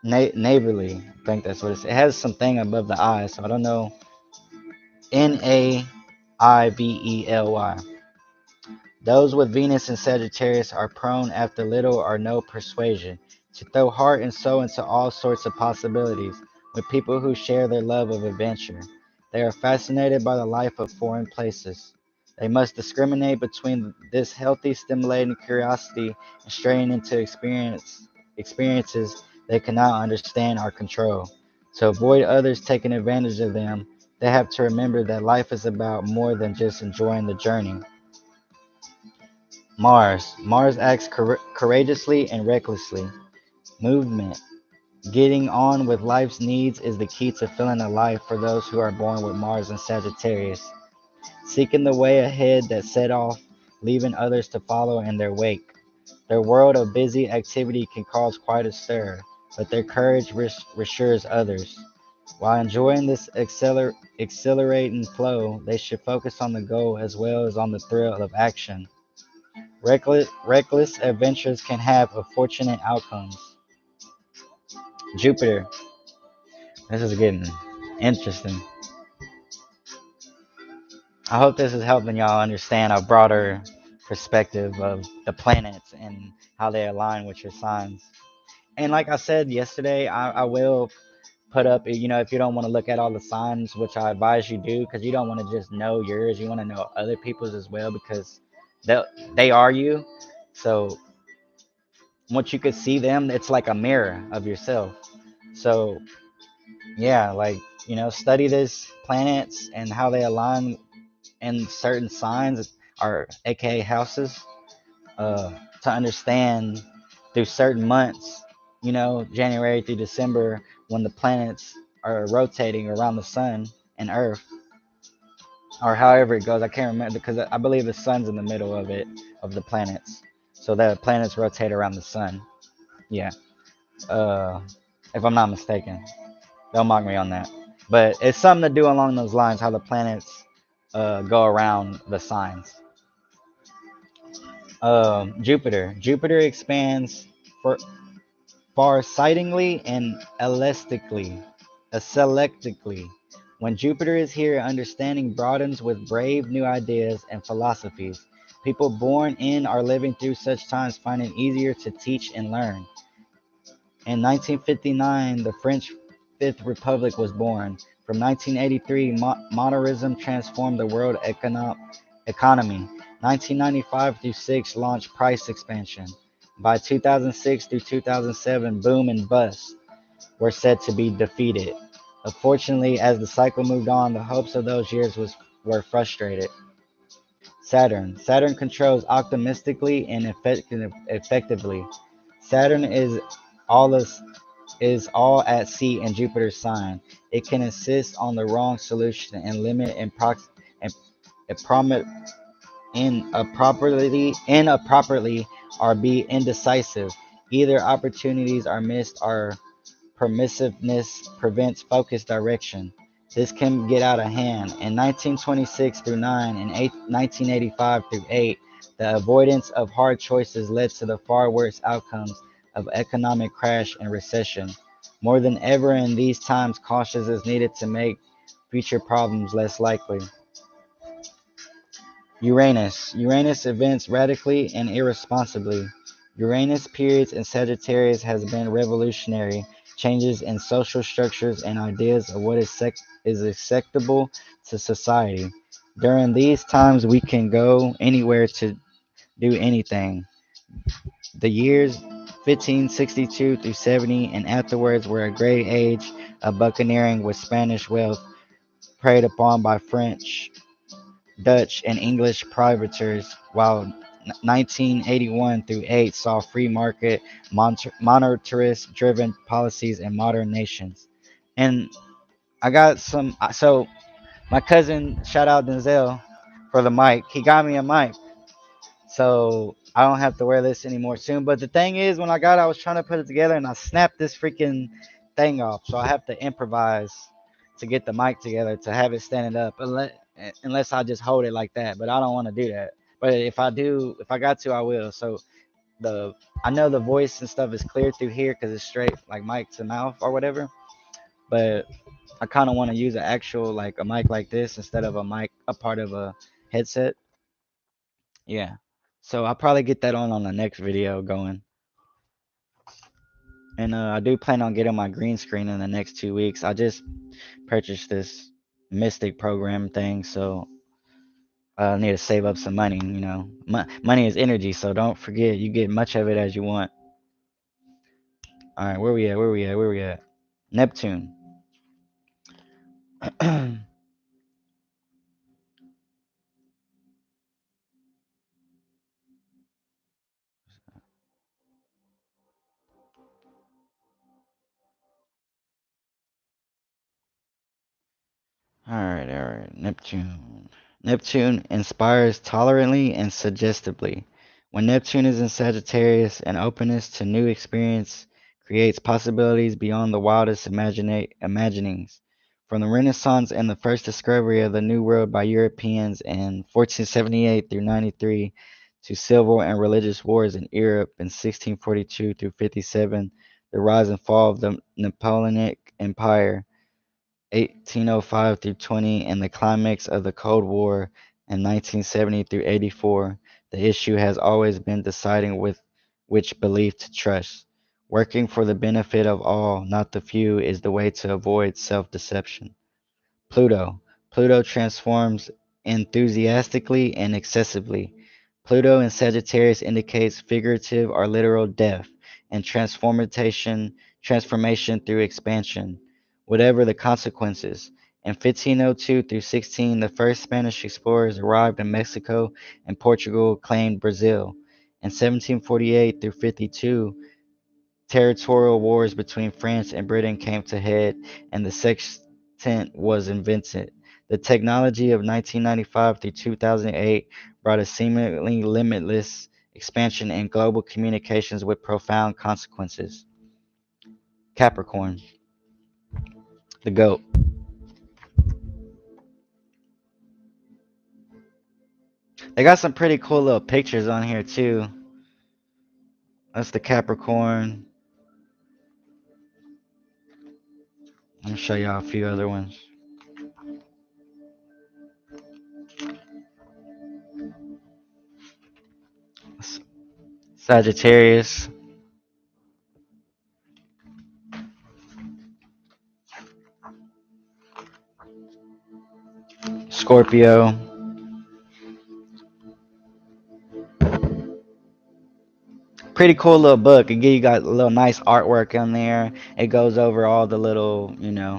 A: neighborly. I think that's what it is. It has something above the I, so I don't know. Naively. Those with Venus and Sagittarius are prone, after little or no persuasion, to throw heart and soul into all sorts of possibilities with people who share their love of adventure. They are fascinated by the life of foreign places. They must discriminate between this healthy, stimulating curiosity and straying into experiences they cannot understand or control. To avoid others taking advantage of them, they have to remember that life is about more than just enjoying the journey. Mars. Mars acts courageously and recklessly. Movement. Getting on with life's needs is the key to feeling alive for those who are born with Mars and Sagittarius. Seeking the way ahead that set off, leaving others to follow in their wake. Their world of busy activity can cause quite a stir, but their courage reassures others. While enjoying this exhilarating flow, they should focus on the goal as well as on the thrill of action. Reckless adventures can have unfortunate outcomes. Jupiter. This is getting interesting. I hope this is helping y'all understand a broader perspective of the planets and how they align with your signs. And like I said yesterday, I will put up, if you don't want to look at all the signs, which I advise you do, because you don't want to just know yours. You want to know other people's as well, because they they are you. So once you could see them, it's like a mirror of yourself. So yeah, like study this planets and how they align in certain signs or aka houses, uh, to understand through certain months, January through December, when the planets are rotating around the sun and Earth, or however it goes. I can't remember because I believe the sun's in the middle of it, of the planets. So the planets rotate around the sun. Yeah. Uh, if I'm not mistaken. Don't mock me on that. But it's something to do along those lines, how the planets go around the signs. Jupiter. Jupiter expands for far-sightingly and selectively. When Jupiter is here, understanding broadens with brave new ideas and philosophies. People born in or living through such times find it easier to teach and learn. In 1959, the French Fifth Republic was born. From 1983, modernism transformed the world economy. 1995 through 6 launched price expansion. By 2006 through 2007, boom and bust were said to be defeated. Unfortunately, as the cycle moved on, the hopes of those years were frustrated. Saturn. Saturn controls optimistically and effectively. Saturn all is, is all at sea in Jupiter's sign. It can insist on the wrong solution and limit and inappropriately or be indecisive. Either opportunities are missed or permissiveness prevents focused direction. This can get out of hand. In 1926 through 9 and 1985 through 8, the avoidance of hard choices led to the far worse outcomes of economic crash and recession. More than ever in these times, caution is needed to make future problems less likely. Uranus. Uranus events radically and irresponsibly. Uranus periods in Sagittarius has been revolutionary, changes in social structures and ideas of what is acceptable to society. During these times, we can go anywhere to do anything. The years 1562 through 70 and afterwards were a great age of buccaneering with Spanish wealth preyed upon by French, Dutch, and English privateers, while 1981 through 8 saw free market, monetarist driven policies in modern nations. And I got some, so my cousin, shout out Denzel for the mic. He got me a mic. So I don't have to wear this anymore soon. But the thing is, when I got it, I was trying to put it together and I snapped this freaking thing off. So I have to improvise to get the mic together to have it standing up, unless I just hold it like that. But I don't want to do that. But if I do, if I got to, I will. So the I know the voice and stuff is clear through here because it's straight like mic to mouth or whatever. But I kind of want to use an actual like a mic like this instead of a mic a part of a headset. Yeah. So I'll probably get that on the next video going. And I do plan on getting my green screen in the next 2 weeks. I just purchased this Mystic program thing, so I need to save up some money. You know, money is energy, so don't forget you get much of it as you want. All right, where we at? Where we at? Where we at? Neptune. All right, all right. Neptune. Neptune inspires tolerantly and suggestively. When Neptune is in Sagittarius, an openness to new experience creates possibilities beyond the wildest imaginings. From the Renaissance and the first discovery of the New World by Europeans in 1478 through 93 to civil and religious wars in Europe in 1642 through 57, the rise and fall of the Napoleonic Empire 1805 through 20, and the climax of the Cold War in 1970 through 84, the issue has always been deciding with which belief to trust. Working for the benefit of all, not the few, is the way to avoid self deception. Pluto. Pluto transforms enthusiastically and excessively. Pluto in Sagittarius indicates figurative or literal death and transformation through expansion, whatever the consequences. In 1502 through 16, the first Spanish explorers arrived in Mexico and Portugal claimed Brazil. In 1748 through 52, territorial wars between France and Britain came to head, and the sextant was invented. The technology of 1995 through 2008 brought a seemingly limitless expansion in global communications with profound consequences. Capricorn, the goat. They got some pretty cool little pictures on here too. That's the Capricorn. I'm gonna show y'all a few other ones. Sagittarius, Scorpio, pretty cool little book. Again, you got a little nice artwork on there. It goes over all the little,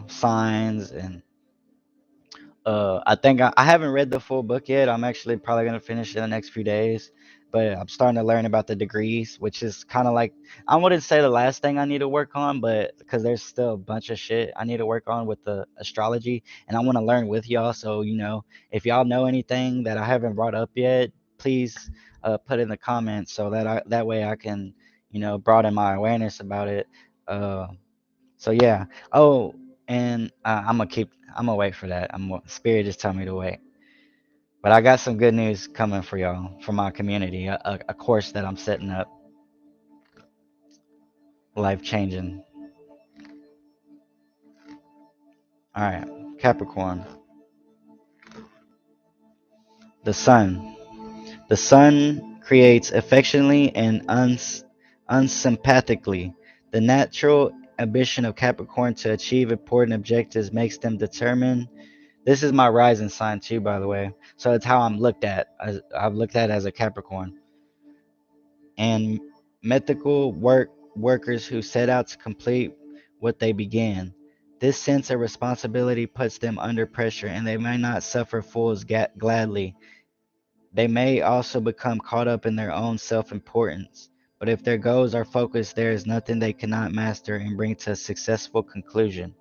A: signs and I think I haven't read the full book yet. I'm actually probably gonna finish it in the next few days. But I'm starting to learn about the degrees, which is kind of like I wouldn't say the last thing I need to work on, but because there's still a bunch of shit I need to work on with the astrology, and I want to learn with y'all. So if y'all know anything that I haven't brought up yet, please put in the comments so that way I can broaden my awareness about it. Uh, so yeah. Oh, and I'm gonna wait for that. Spirit just told me to wait. But I got some good news coming for y'all for my community. A course that I'm setting up, life changing. All right, Capricorn, the sun. The sun creates affectionately and unsympathetically. The natural ambition of Capricorn to achieve important objectives makes them determined. This is my rising sign too, by the way. So it's how I'm looked at. I'm looked at as a Capricorn. And methical workers who set out to complete what they began. This sense of responsibility puts them under pressure, and they may not suffer fools gladly. They may also become caught up in their own self importance. But if their goals are focused, there is nothing they cannot master and bring to a successful conclusion.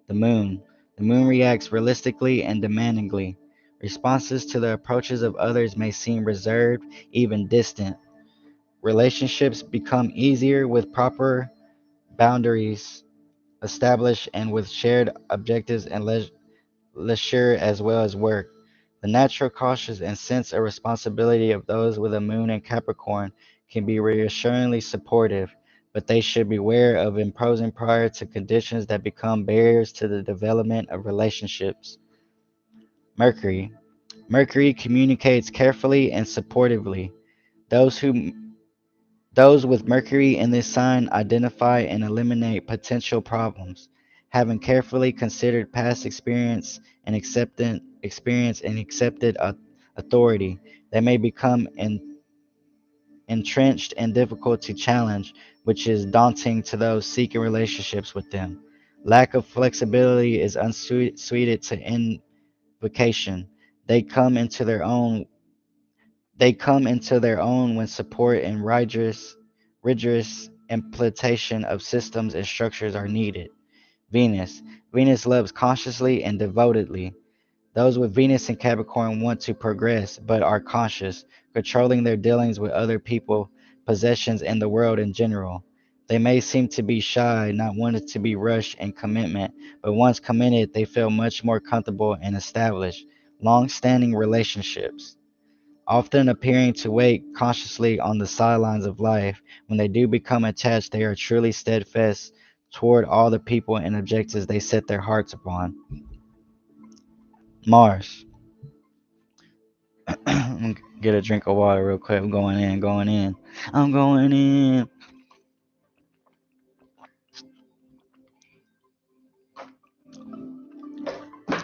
A: The moon. The moon reacts realistically and demandingly. Responses to the approaches of others may seem reserved, even distant. Relationships become easier with proper boundaries established and with shared objectives and leisure as well as work. The natural cautious and sense of responsibility of those with a moon in Capricorn can be reassuringly supportive, but they should beware of imposing prior to conditions that become barriers to the development of relationships. Mercury. Mercury communicates carefully and supportively. Those who Those with Mercury in this sign identify and eliminate potential problems, having carefully considered past experience and accepted authority. They may become entrenched and difficult to challenge, which is daunting to those seeking relationships with them. Lack of flexibility is unsuited to invocation. They come into their own They come into their own when support and rigorous implementation of systems and structures are needed. Venus. Venus loves consciously and devotedly. Those with Venus in Capricorn want to progress, but are cautious, controlling their dealings with other people, possessions, and the world in general. They may seem to be shy, not wanting to be rushed in commitment, but once committed, they feel much more comfortable and establish long-standing relationships, often appearing to wait cautiously on the sidelines of life. When they do become attached, they are truly steadfast toward all the people and objectives they set their hearts upon. Mars. I'm gonna get a drink of water real quick. I'm going in, going in. I'm going in.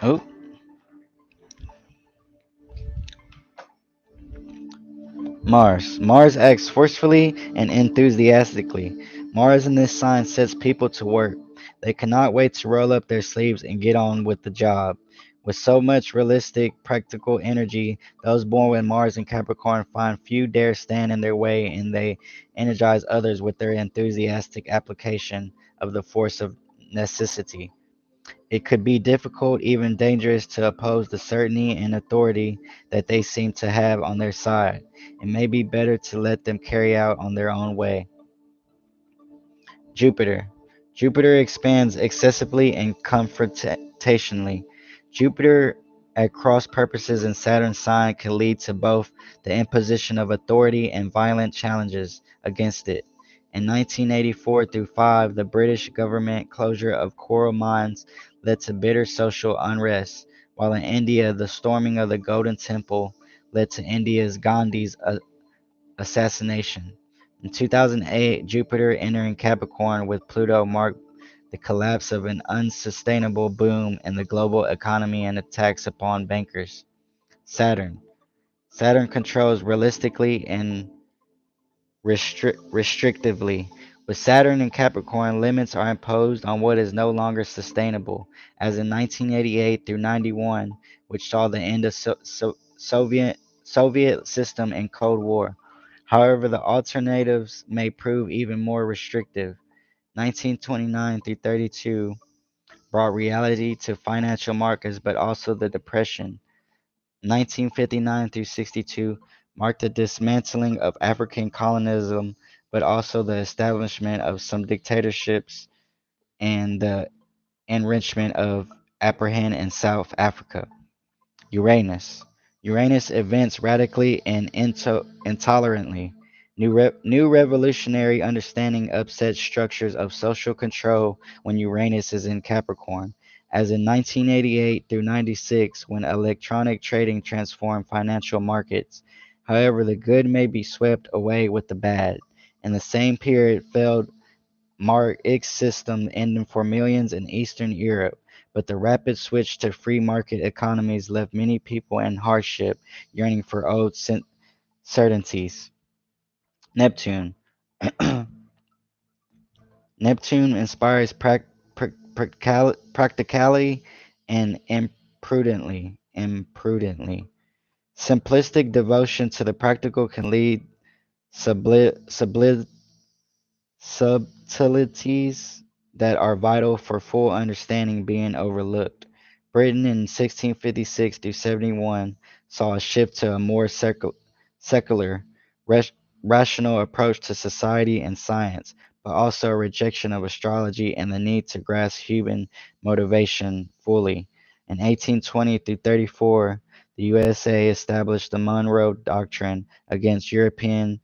A: Oh, Mars. Mars acts forcefully and enthusiastically. Mars in this sign sets people to work. They cannot wait to roll up their sleeves and get on with the job. With so much realistic, practical energy, those born with Mars in Capricorn find few dare stand in their way, and they energize others with their enthusiastic application of the force of necessity. It could be difficult, even dangerous, to oppose the certainty and authority that they seem to have on their side. It may be better to let them carry out on their own way. Jupiter. Jupiter expands excessively and confrontationally. Jupiter at cross purposes in Saturn's sign can lead to both the imposition of authority and violent challenges against it. In 1984 through 5, the British government closure of coal mines led to bitter social unrest, while in India, the storming of the Golden Temple led to India's Gandhi's assassination. In 2008, Jupiter entering Capricorn with Pluto marked the collapse of an unsustainable boom in the global economy and attacks upon bankers. Saturn. Saturn controls realistically and restrictively. With Saturn in Capricorn, limits are imposed on what is no longer sustainable, as in 1988 through 91, which saw the end of Soviet system and Cold War. However, the alternatives may prove even more restrictive. 1929 through 32 brought reality to financial markets, but also the Depression. 1959 through 62 marked the dismantling of African colonialism, but also the establishment of some dictatorships and the enrichment of Abraham in South Africa. Uranus. Uranus advanced radically and intolerantly. New revolutionary understanding upsets structures of social control when Uranus is in Capricorn, as in 1988 through 96 when electronic trading transformed financial markets. However, the good may be swept away with the bad. In the same period, failed Mark X system ending for millions in Eastern Europe, but the rapid switch to free market economies left many people in hardship, yearning for old certainties. Neptune. Neptune inspires practicality and imprudently. Simplistic devotion to the practical can lead subtleties that are vital for full understanding being overlooked. Britain in 1656 through 71 saw a shift to a more secular, ras- rational approach to society and science, but also a rejection of astrology and the need to grasp human motivation fully. In 1820 through 34, the USA established the Monroe Doctrine against European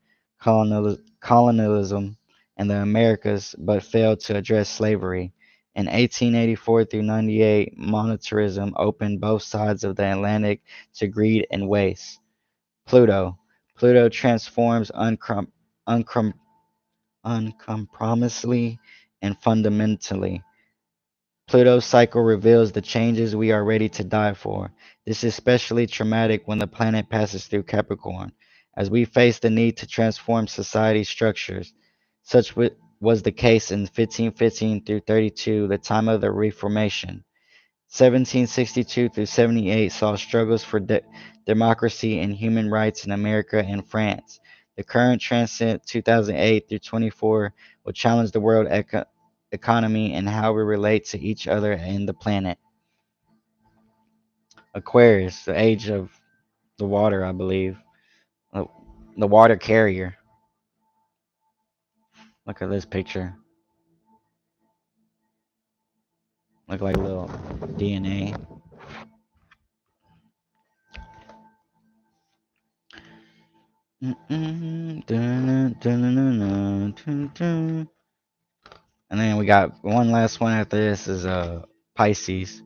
A: colonialism in the Americas, but failed to address slavery. In 1884 through 98, monetarism opened both sides of the Atlantic to greed and waste. Pluto. Pluto transforms uncom- uncompromisingly and fundamentally. Pluto's cycle reveals the changes we are ready to die for. This is especially traumatic when the planet passes through Capricorn, as we face the need to transform society structures. Such was the case in 1515 through 32, the time of the Reformation. 1762 through 78 saw struggles for democracy and human rights in America and France. The current transit 2008 through 24 will challenge the world economy and how we relate to each other and the planet. Aquarius, the age of the water, I believe. Uh, The water carrier. Look at this picture. Look like a little DNA. Mm-mm, dun-dun-dun-dun-dun, dun-dun. And then we got one last one after this is Pisces.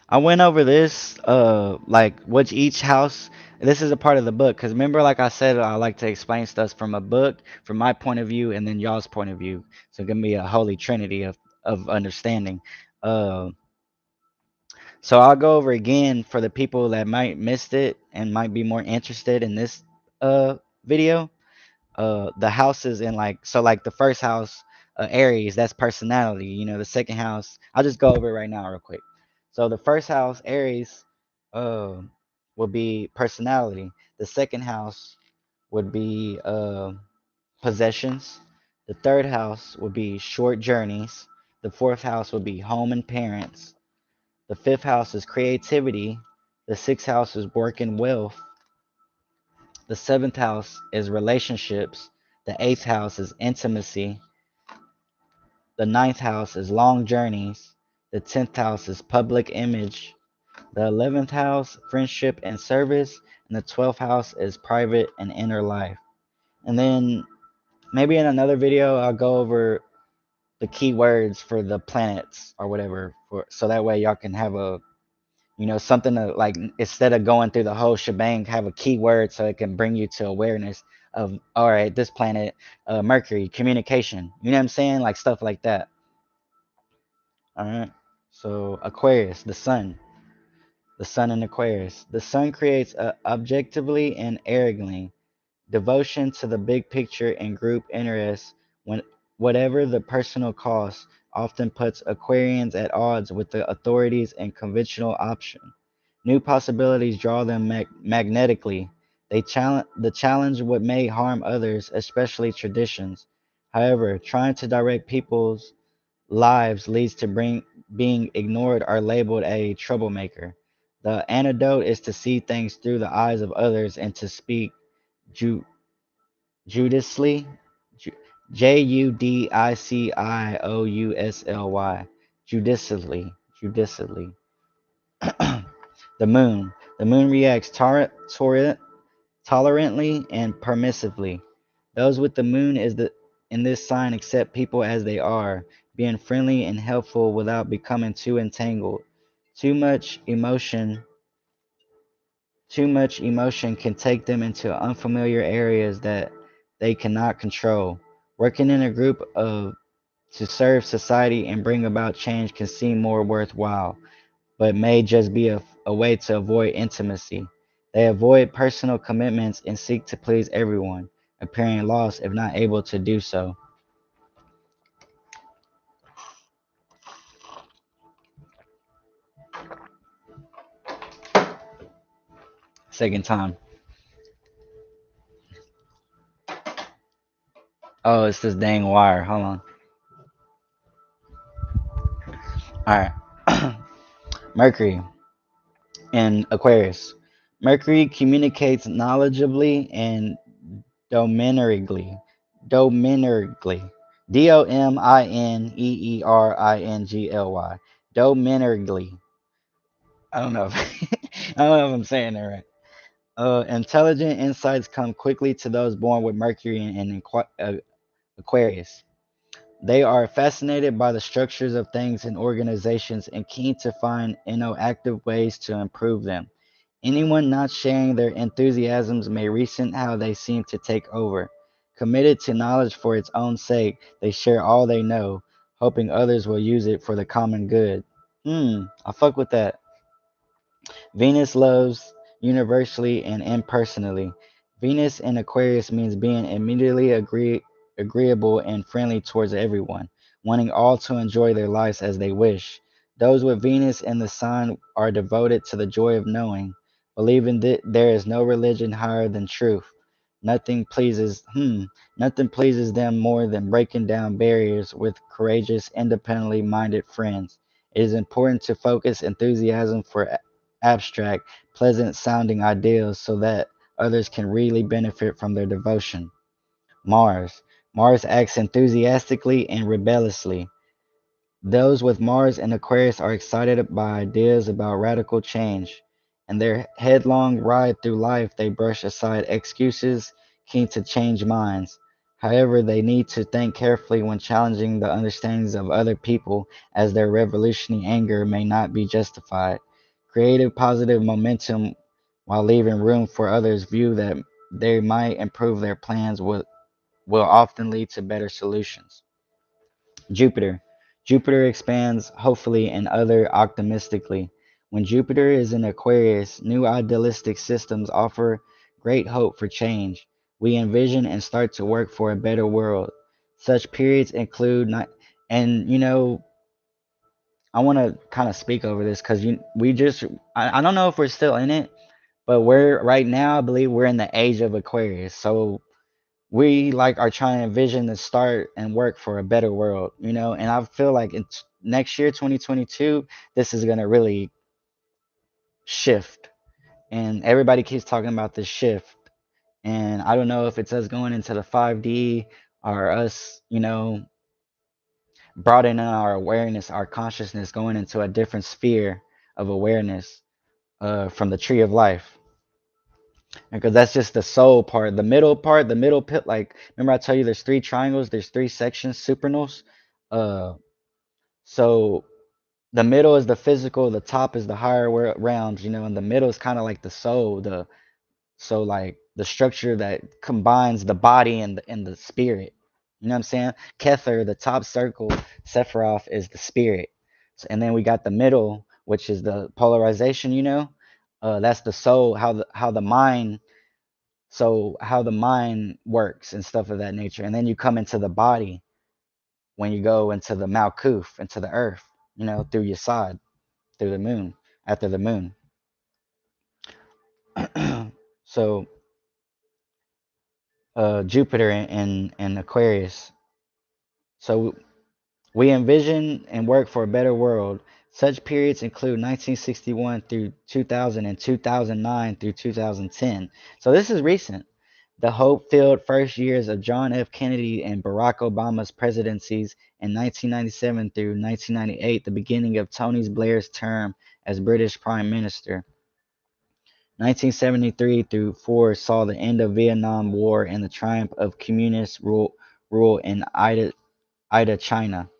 A: I went over this like which each house, this is a part of the book because remember like I said I like to explain stuff from a book from my point of view and then y'all's point of view. So give me a holy trinity of understanding. Uh so I'll go over again for the people that might missed it and might be more interested in this video. The houses in like so like the first house, Aries, that's personality. The second house, I'll just go over it right now real quick. So the first house, Aries, uh will be personality. The second house would be possessions. The third house would be short journeys. The fourth house would be home and parents. The fifth house is creativity. The sixth house is work and wealth. The seventh house is relationships. The eighth house is intimacy. The ninth house is long journeys. The 10th house is public image. The 11th house, friendship and service. And the 12th house is private and inner life. And then maybe in another video, I'll go over the keywords for the planets or whatever, so that way y'all can have something to like instead of going through the whole shebang, have a keyword so it can bring you to awareness of all right, this planet, Mercury, communication. You know what I'm saying? Like stuff like that. All right. So Aquarius, the sun in Aquarius. The sun creates objectively and arrogantly. Devotion to the big picture and group interests, when whatever the personal cost, often puts Aquarians at odds with the authorities and conventional option. New possibilities draw them magnetically. The challenge what may harm others, especially traditions. However, trying to direct people's lives leads to being ignored or labeled a troublemaker. The antidote is to see things through the eyes of others and to speak ju- judiciously. Judiciously. Judiciously. The moon. The moon reacts tolerantly and permissively. Those with the moon in this sign accept people as they are, being friendly and helpful without becoming too entangled. Too much emotion, too much emotion can take them into unfamiliar areas that they cannot control. Working in a group of to serve society and bring about change can seem more worthwhile, but may just be a way to avoid intimacy. They avoid personal commitments and seek to please everyone, appearing lost if not able to do so. Second time. Oh, it's this dang wire. Hold on. All right. Mercury in Aquarius. Mercury communicates knowledgeably and domineeringly. Domineeringly. Domineeringly. Domineeringly. I don't know if I don't know if I'm saying that right. Intelligent insights come quickly to those born with Mercury in Aquarius. They are fascinated by the structures of things and organizations and keen to find innovative ways to improve them. Anyone not sharing their enthusiasms may resent how they seem to take over. Committed to knowledge for its own sake, they share all they know, hoping others will use it for the common good. I fuck with that. Venus loves universally and impersonally. Venus in Aquarius means being immediately agreeable and friendly towards everyone, wanting all to enjoy their lives as they wish. Those with Venus in the sign are devoted to the joy of knowing, believing that there is no religion higher than truth. Nothing pleases nothing pleases them more than breaking down barriers with courageous, independently minded friends. It is important to focus enthusiasm for abstract, pleasant sounding ideals so that others can really benefit from their devotion. Mars. Mars acts enthusiastically and rebelliously. Those with Mars and Aquarius are excited by ideas about radical change. In their headlong ride through life, they brush aside excuses, keen to change minds. However, they need to think carefully when challenging the understandings of other people, as their revolutionary anger may not be justified. Creative positive momentum while leaving room for others' view that they might improve their plans will often lead to better solutions. Jupiter. Jupiter expands hopefully and other optimistically. When Jupiter is in Aquarius, new idealistic systems offer great hope for change. We envision and start to work for a better world. Such periods include not, and I want to kind of speak over this because I don't know if we're still in it, but we're right now. I believe we're in the age of Aquarius. So we like are trying to envision to start and work for a better world, and I feel like it's next year 2022 this is going to really shift, and everybody keeps talking about this shift, and I don't know if it's us going into the 5D or us broadening our awareness, our consciousness, going into a different sphere of awareness from the tree of life, because that's just the soul part. The middle pit, like, remember I tell you there's three triangles, there's three sections, supernals. Uh, so the middle is the physical, the top is the higher realms, and the middle is kind of like the soul, like the structure that combines the body and the spirit. You know what I'm saying? Kether, the top circle, Sephiroth is the spirit. So, and then we got the middle, which is the polarization. That's the soul, how the mind how the mind works and stuff of that nature. And then you come into the body when you go into the Malkuth, into the earth, through your side, through the moon, after the moon. So Jupiter in Aquarius. So we envision and work for a better world. Such periods include 1961 through 2000 and 2009 through 2010. So this is recent. The hope-filled first years of John F. Kennedy and Barack Obama's presidencies in 1997 through 1998, the beginning of Tony Blair's term as British Prime Minister. 1973 through 4 saw the end of Vietnam War and the triumph of communist rule in Ida China.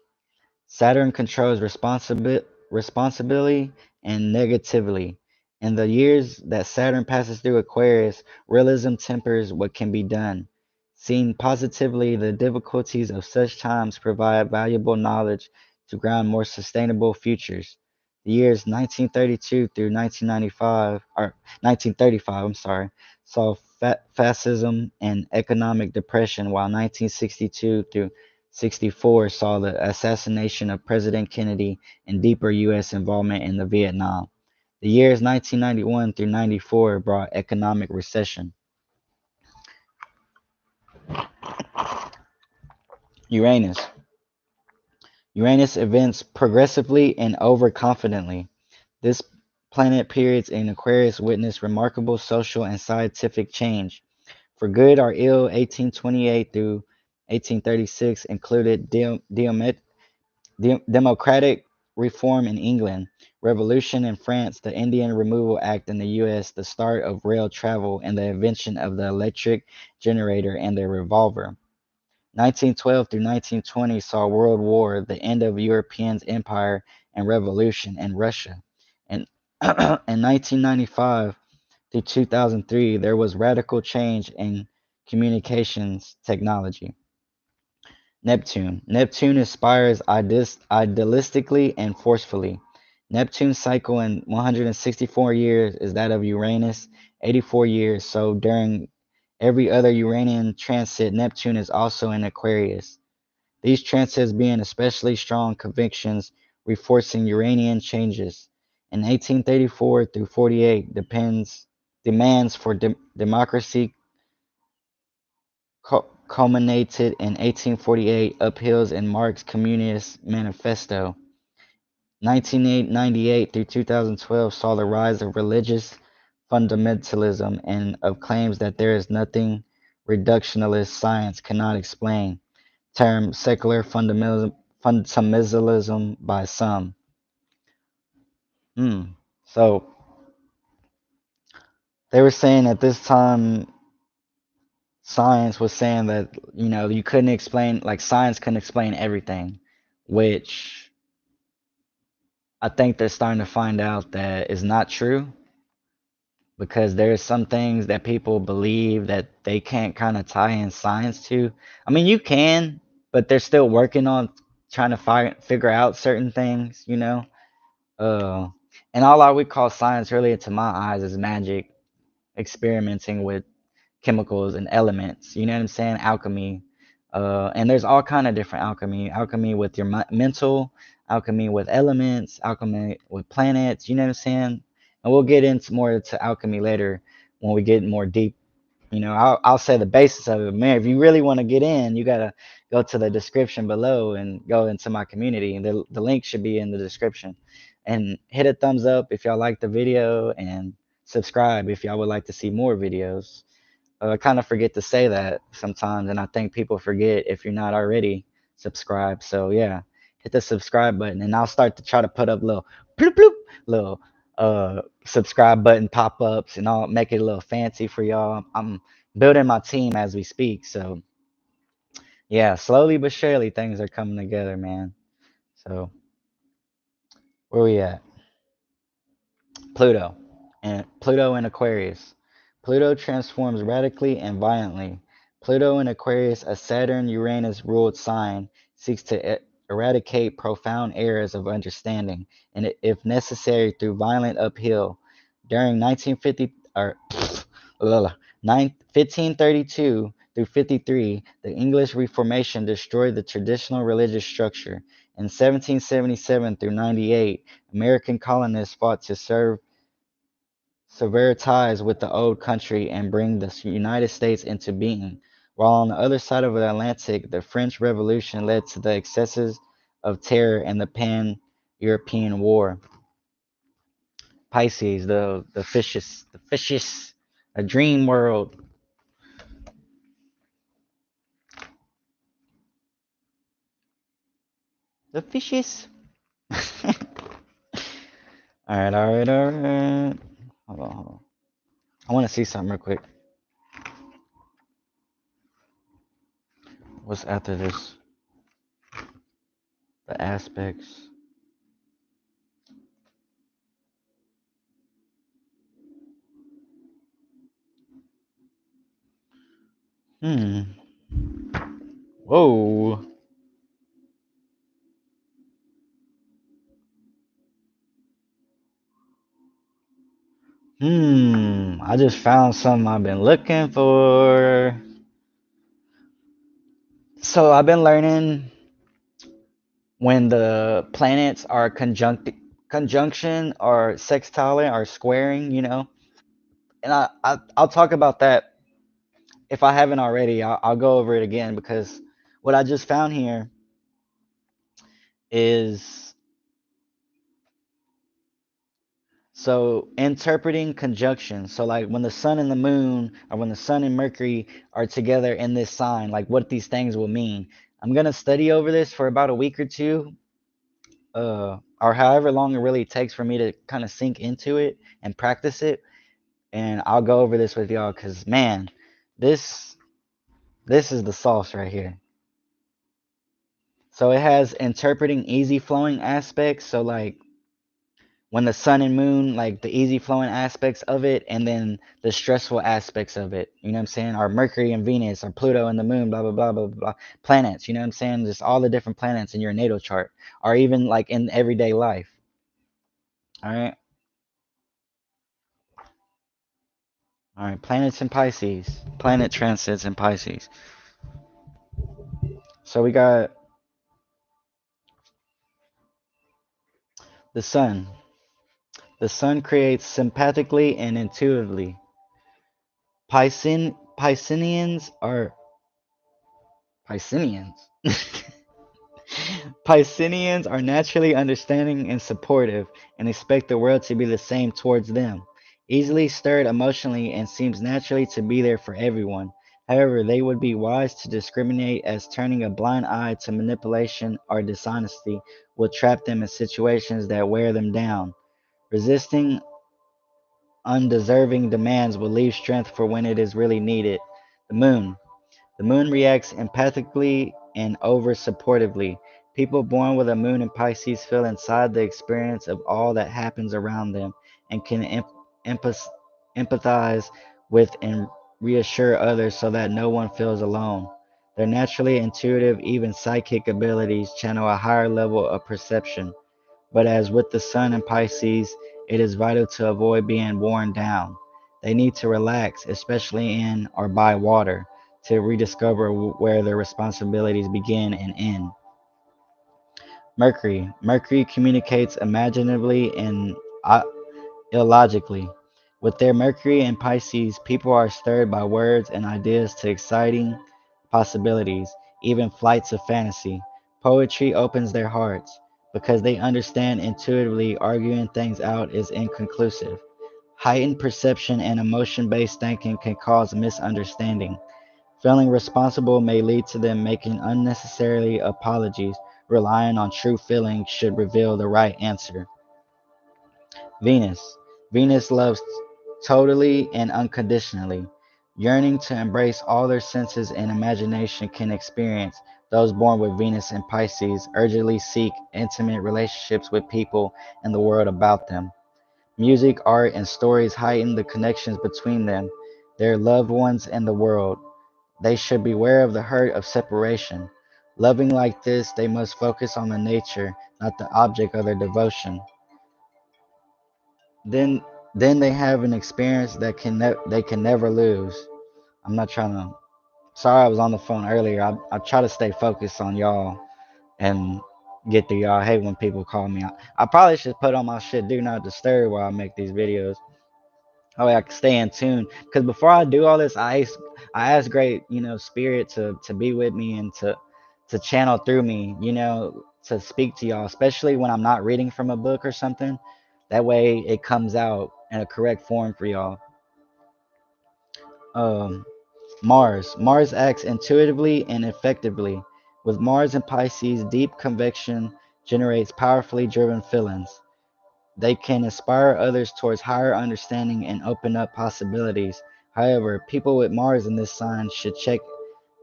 A: Saturn controls responsibility and negatively. In the years that Saturn passes through Aquarius, realism tempers what can be done. Seen positively, the difficulties of such times provide valuable knowledge to ground more sustainable futures. The years 1932 through 1995, or 1935, I'm sorry, saw fascism and economic depression, while 1962 through 64 saw the assassination of President Kennedy and deeper U.S. involvement in the Vietnam. The years 1991 through 94 brought economic recession. Uranus. Uranus events progressively and overconfidently. This planet periods in Aquarius witnessed remarkable social and scientific change. For good or ill, 1828 through 1836 included democratic reform in England, revolution in France, the Indian Removal Act in the US, the start of rail travel, and the invention of the electric generator and the revolver. 1912 through 1920 saw World War, the end of Europeans' empire and revolution in Russia. And in 1995 through 2003, there was radical change in communications technology. Neptune. Neptune inspires idealistically and forcefully. Neptune's cycle in 164 years is that of Uranus, 84 years. So during every other Uranian transit, Neptune is also in Aquarius. These transits being especially strong convictions, reinforcing Uranian changes. In 1834 through 48 demands for democracy culminated in 1848 uphills in Marx's Communist Manifesto. 1998 through 2012 saw the rise of religious fundamentalism and of claims that there is nothing reductionist science cannot explain, termed secular fundamentalism by some. So they were saying at this time science was saying that you couldn't explain, like, science couldn't explain everything, which I think they're starting to find out that is not true, because there's some things that people believe that they can't kind of tie in science to. I mean, you can, but they're still working on trying to figure out certain things. uh and all I would call science really, to my eyes, is magic, experimenting with chemicals and elements. You know what I'm saying? Alchemy. And there's all kind of different alchemy. Alchemy with your mental, alchemy with elements, alchemy with planets. You know what I'm saying? And we'll get into more to alchemy later when we get more deep. I'll say the basis of it. Man, if you really want to get in, you gotta go to the description below and go into my community. And the link should be in the description. And hit a thumbs up if y'all like the video, and subscribe if y'all would like to see more videos. I kind of forget to say that sometimes, and I think people forget if you're not already subscribed. So yeah, hit the subscribe button, and I'll start to try to put up little bloop bloop, little subscribe button pop-ups, and I'll make it a little fancy for y'all. I'm building my team as we speak, so yeah, slowly but surely things are coming together, man. So where we at? Pluto. And Pluto in Aquarius. Pluto transforms radically and violently. Pluto in Aquarius, a Saturn Uranus ruled sign, seeks to eradicate profound errors of understanding, and if necessary through violent uphill. During 1950 or 1532 through 53, the English Reformation destroyed the traditional religious structure. In 1777 through 98, American colonists fought to sever ties with the old country and bring the United States into being, while on the other side of the Atlantic, the French Revolution led to the excesses of terror and the Pan-European War. Pisces, the fishes, a dream world. The fishes. All right, all right, all right. Hold on, hold on. I want to see something real quick. What's after this? The aspects. Hmm. Whoa. I just found something I've been looking for. So I've been learning when the planets are conjunction or sextiling or squaring, And I'll talk about that if I haven't already. I'll go over it again because what I just found here is so interpreting conjunction. So like when the sun and the moon or when the sun and Mercury are together in this sign, like what these things will mean. I'm gonna study over this for about a week or two, or however long it really takes for me to kind of sink into it and practice it. And I'll go over this with y'all because man, this this is the sauce right here. So it has interpreting easy flowing aspects. So like when the sun and moon, like the easy flowing aspects of it, and then the stressful aspects of it. You know what I'm saying? Or Mercury and Venus, or Pluto and the moon, blah blah blah blah blah. Planets. You know what I'm saying? Just all the different planets in your natal chart, or even like in everyday life. All right. All right. Planets in Pisces. Planet transits in Pisces. So we got the sun. The sun creates sympathically and intuitively. Pisceans are Pisceans. Pisceans are naturally understanding and supportive and expect the world to be the same towards them. Easily stirred emotionally and seems naturally to be there for everyone. However, they would be wise to discriminate as turning a blind eye to manipulation or dishonesty will trap them in situations that wear them down. Resisting undeserving demands will leave strength for when it is really needed. The moon. The moon reacts empathically and over supportively. People born with a moon in Pisces feel inside the experience of all that happens around them and can empath- empathize with and reassure others so that no one feels alone. Their naturally intuitive, even psychic abilities channel a higher level of perception. But as with the sun in Pisces, it is vital to avoid being worn down. They need to relax, especially in or by water, to rediscover where their responsibilities begin and end. Mercury. Mercury communicates imaginatively and illogically. With their Mercury in Pisces, people are stirred by words and ideas to exciting possibilities, even flights of fantasy. Poetry opens their hearts because they understand intuitively arguing things out is inconclusive. Heightened perception and emotion based thinking can cause misunderstanding. Feeling responsible may lead to them making unnecessarily apologies. Relying on true feelings should reveal the right answer. Venus. Venus loves totally and unconditionally. Yearning to embrace all their senses and imagination can experience. Those born with Venus in Pisces urgently seek intimate relationships with people and the world about them. Music, art, and stories heighten the connections between them, their loved ones, and the world. They should beware of the hurt of separation. Loving like this, they must focus on the nature, not the object of their devotion. then then they have an experience that they can never lose. I'm not trying to. Sorry, I was on the phone earlier. I try to stay focused on y'all and get to y'all. I hate when people call me. I probably should put on my shit do not disturb while I make these videos. That way I can stay in tune. Because before I do all this, I ask great spirit to be with me and to channel through me. To speak to y'all, especially when I'm not reading from a book or something. That way it comes out in a correct form for y'all. Um, Mars acts intuitively and effectively. With Mars in Pisces, deep conviction generates powerfully driven feelings. They can inspire others towards higher understanding and open up possibilities. However, people with Mars in this sign should check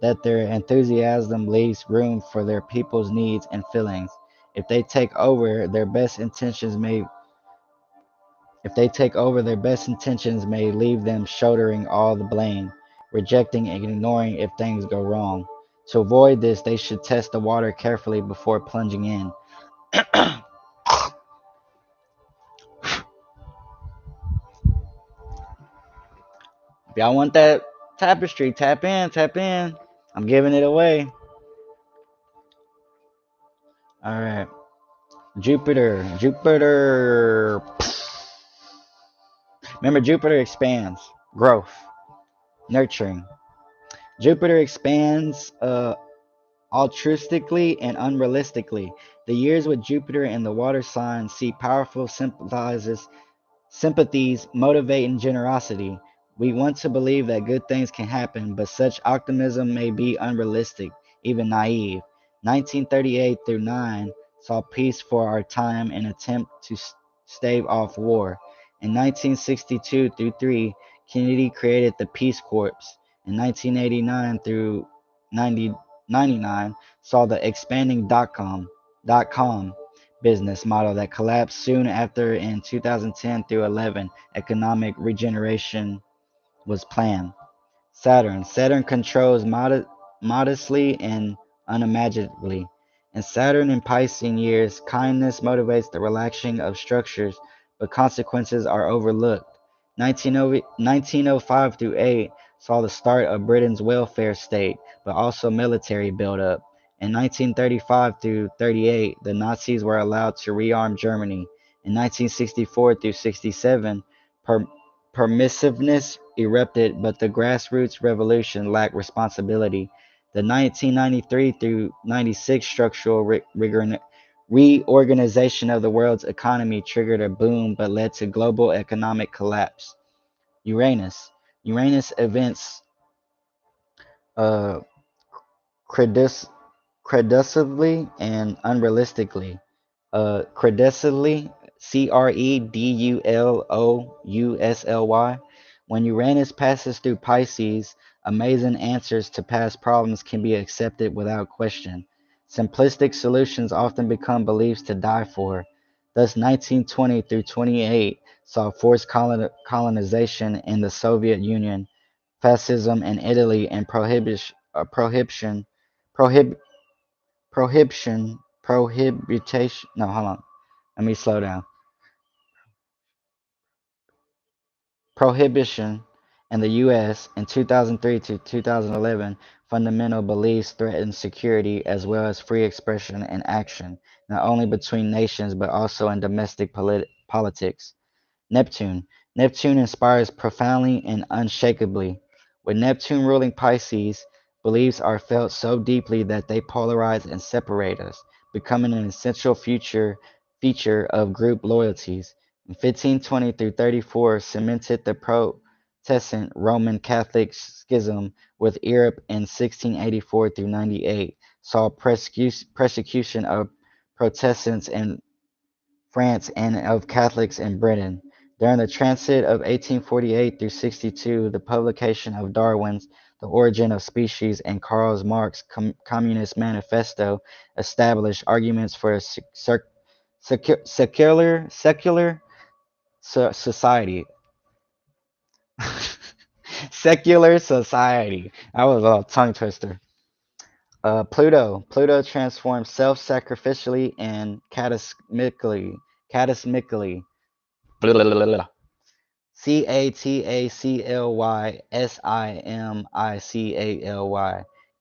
A: that their enthusiasm leaves room for their people's needs and feelings. If they take over, their best intentions may leave them shouldering all the blame, rejecting and ignoring if things go wrong. To avoid this, they should test the water carefully before plunging in. If y'all want that tapestry, tap in, tap in. I'm giving it away. All right. Jupiter. Remember, Jupiter expands, growth, nurturing. Jupiter expands altruistically and unrealistically. The years with Jupiter in the water sign see powerful sympathies, motivate, and generosity. We want to believe that good things can happen, but such optimism may be unrealistic, even naive. 1938 through 9 saw peace for our time and attempt to stave off war. In 1962 through 3, Kennedy created the Peace Corps. In 1989 through 1999 saw the expanding dot com business model that collapsed soon after. In 2010 through 11, economic regeneration was planned. Saturn controls modestly and unimaginably. In Saturn and Piscean years, kindness motivates the relaxing of structures, but consequences are overlooked. 1905 through 8 saw the start of Britain's welfare state, but also military buildup. In 1935 through 38, the Nazis were allowed to rearm Germany. In 1964 through 67, permissiveness erupted, but the grassroots revolution lacked responsibility. The 1993 through 96 structural reorganization of the world's economy triggered a boom but led to global economic collapse. Uranus. Uranus events uh, credusively and unrealistically. Credulity, Credulosly. When Uranus passes through Pisces, amazing answers to past problems can be accepted without question. Simplistic solutions often become beliefs to die for. Thus, 1920 through 28 saw forced colonization in the Soviet Union, fascism in Italy, and prohib, prohibitation. No, hold on. Let me slow down. Prohibition in the U.S. in 2003 to 2011, fundamental beliefs threatened security as well as free expression and action, not only between nations but also in domestic politics. Neptune. Neptune inspires profoundly and unshakably. With Neptune ruling Pisces, beliefs are felt so deeply that they polarize and separate us, becoming an essential feature of group loyalties. In 1520 through 34, cemented the Protestant Roman Catholic schism with Europe. In 1684 through 98, saw persecution of Protestants in France and of Catholics in Britain. During the transit of 1848 through 62, the publication of Darwin's The Origin of Species and Karl Marx's Communist Manifesto established arguments for a secular society. Secular society. That was a tongue twister. Pluto transforms self-sacrificially and catasmically. Cataclysmically.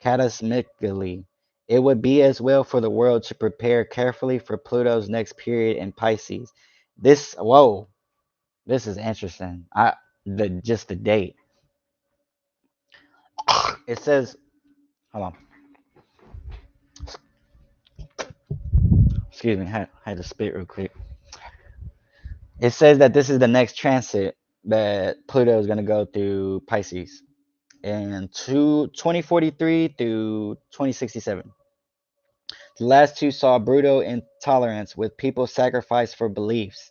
A: Catasmically. It would be as well for the world to prepare carefully for Pluto's next period in Pisces. This is interesting. Just the date. It says, hold on. Excuse me, had to spit real quick. It says that this is the next transit that Pluto is going to go through Pisces in 2043 through 2067. The last two saw brutal intolerance with people sacrificed for beliefs.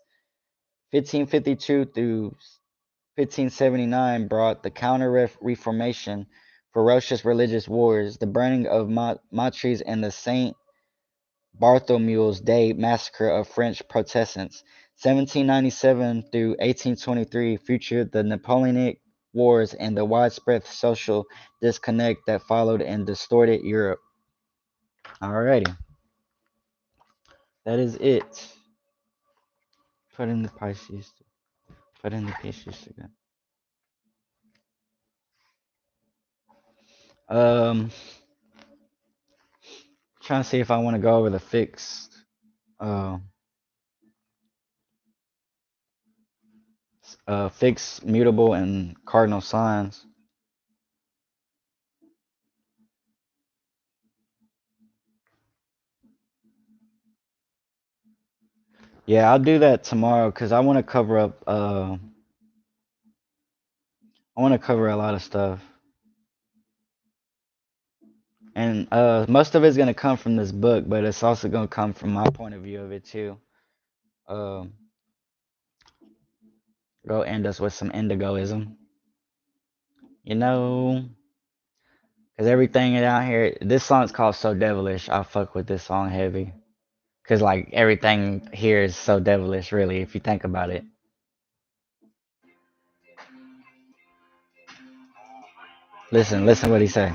A: 1552 through 1579 brought the Counter-Reformation, ferocious religious wars, the burning of mosques, and the Saint Bartholomew's Day massacre of French Protestants. 1797 through 1823 featured the Napoleonic Wars and the widespread social disconnect that followed in distorted Europe. Alrighty, that is it. Put in the Pisces. Put in the Pisces again. Trying to see if I want to go over the uh, fixed, mutable, and cardinal signs. Yeah, I'll do that tomorrow because I want to cover up. I want to cover a lot of stuff, and most of it's gonna come from this book, but it's also gonna come from my point of view of it too. Um, go end us with some indigoism, you know, because everything out here. This song's called "So Devilish." I fuck with this song heavy, because like everything here is so devilish, really, if you think about it. Listen what he say.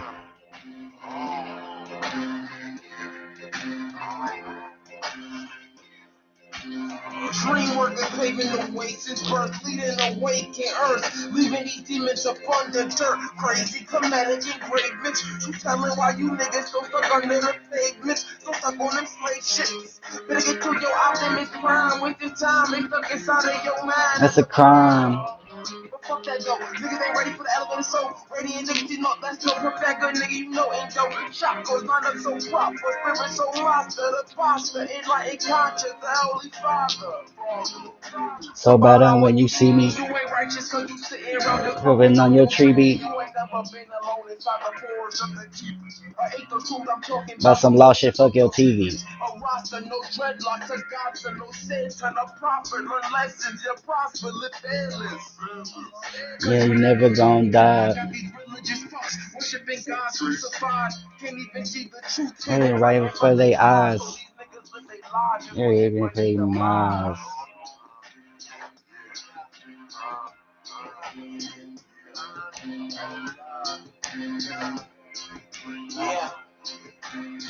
B: Dream worker paving the way since birth, leading awaken earth, leaving these demons upon the dirt. Crazy, comedic, engravements. You tell me why you niggas so stuck under the pavements, so stuck on them slave ships. Better get to your optimist prime, wasting time, they stuck inside of your mind.
A: That's a crime.
B: But fuck that though, niggas ain't ready for the elevator, so ready and niggas did not, that's no perfect good nigga, you know ain't no shop goes line up so proper, spirit so master, the posture, enlightened conscious, the holy father.
A: So bad on when you see me
B: You ain't righteous cause you sitting around the
A: proving on your tree beat
B: you ain't never been alone inside the forest of the keepers. I ain't the truth, I'm talking
A: about some law shit. Fuck your TV.
B: a roster, no dreadlocks, a godson, no Satan, a prophet, learn lessons, you prosper, live fearless.
A: Yeah, you never gonna die.
B: Got these religious fucks, worshiping God crucified, can't even see the truth.
A: Hey, right before they eyes. Yeah, even if they miles.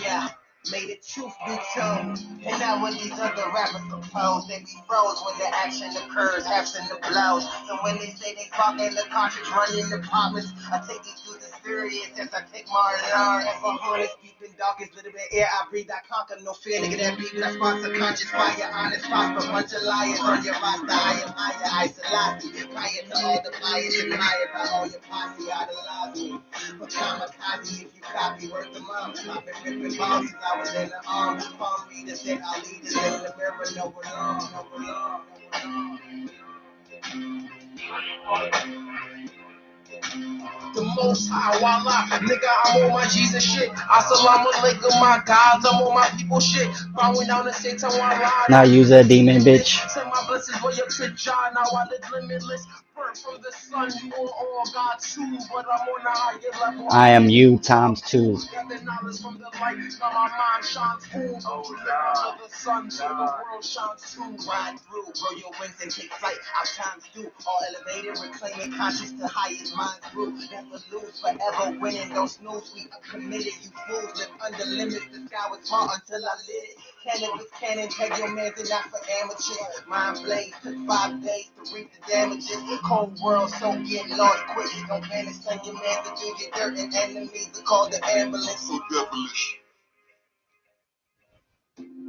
B: Yeah, made it truth be told. And now when these other rappers compose, they be froze when the action occurs, absent the blows. And when they say they fuck in the cartridge, running departments, I take these dudes as serious as I take my alarm. If a heart is deep and darkest, little bit air I breathe, I conquer no fear, nigga, that beat, I sponsor conscious fire, honest prosper, bunch of liars on your roster, I am higher, isolati, prior to all the fires, admired by all your posse, idolize me. But kamikaze, if you copy, work them up. I've been ripping bombs since I was in the army. Palm readers that I leaders in the mirror, no belong, no belong, no belong. The most high, voila, nigga, I'm on my Jesus shit. Assalamu alaikum, my gods, I'm on my people shit. Bowing down to Satan, voila.
A: Now use a demon, bitch.
B: Send my blessings way up to John, now I live limitless. Burn from the sun, you on all God's too, but I'm on a higher level.
A: I am you times two.
B: Got the knowledge from the light, now my mind shines full. Under the sun, so the world shines too. Ride through, grow your wings and take flight. Our times do, all elevated, reclaiming conscious to highest minds through. Never lose, forever winning, don't snooze. We are committed, you fools live under limits. The sky was small until I lit it. Cannabis cannon, take your mans and not for amateurs. Mind blaze, took 5 days to reap the damages. Cold world, so get lost quick. Don't vanish, send your man to do your dirt and enemies to call the ambulance. So devilish.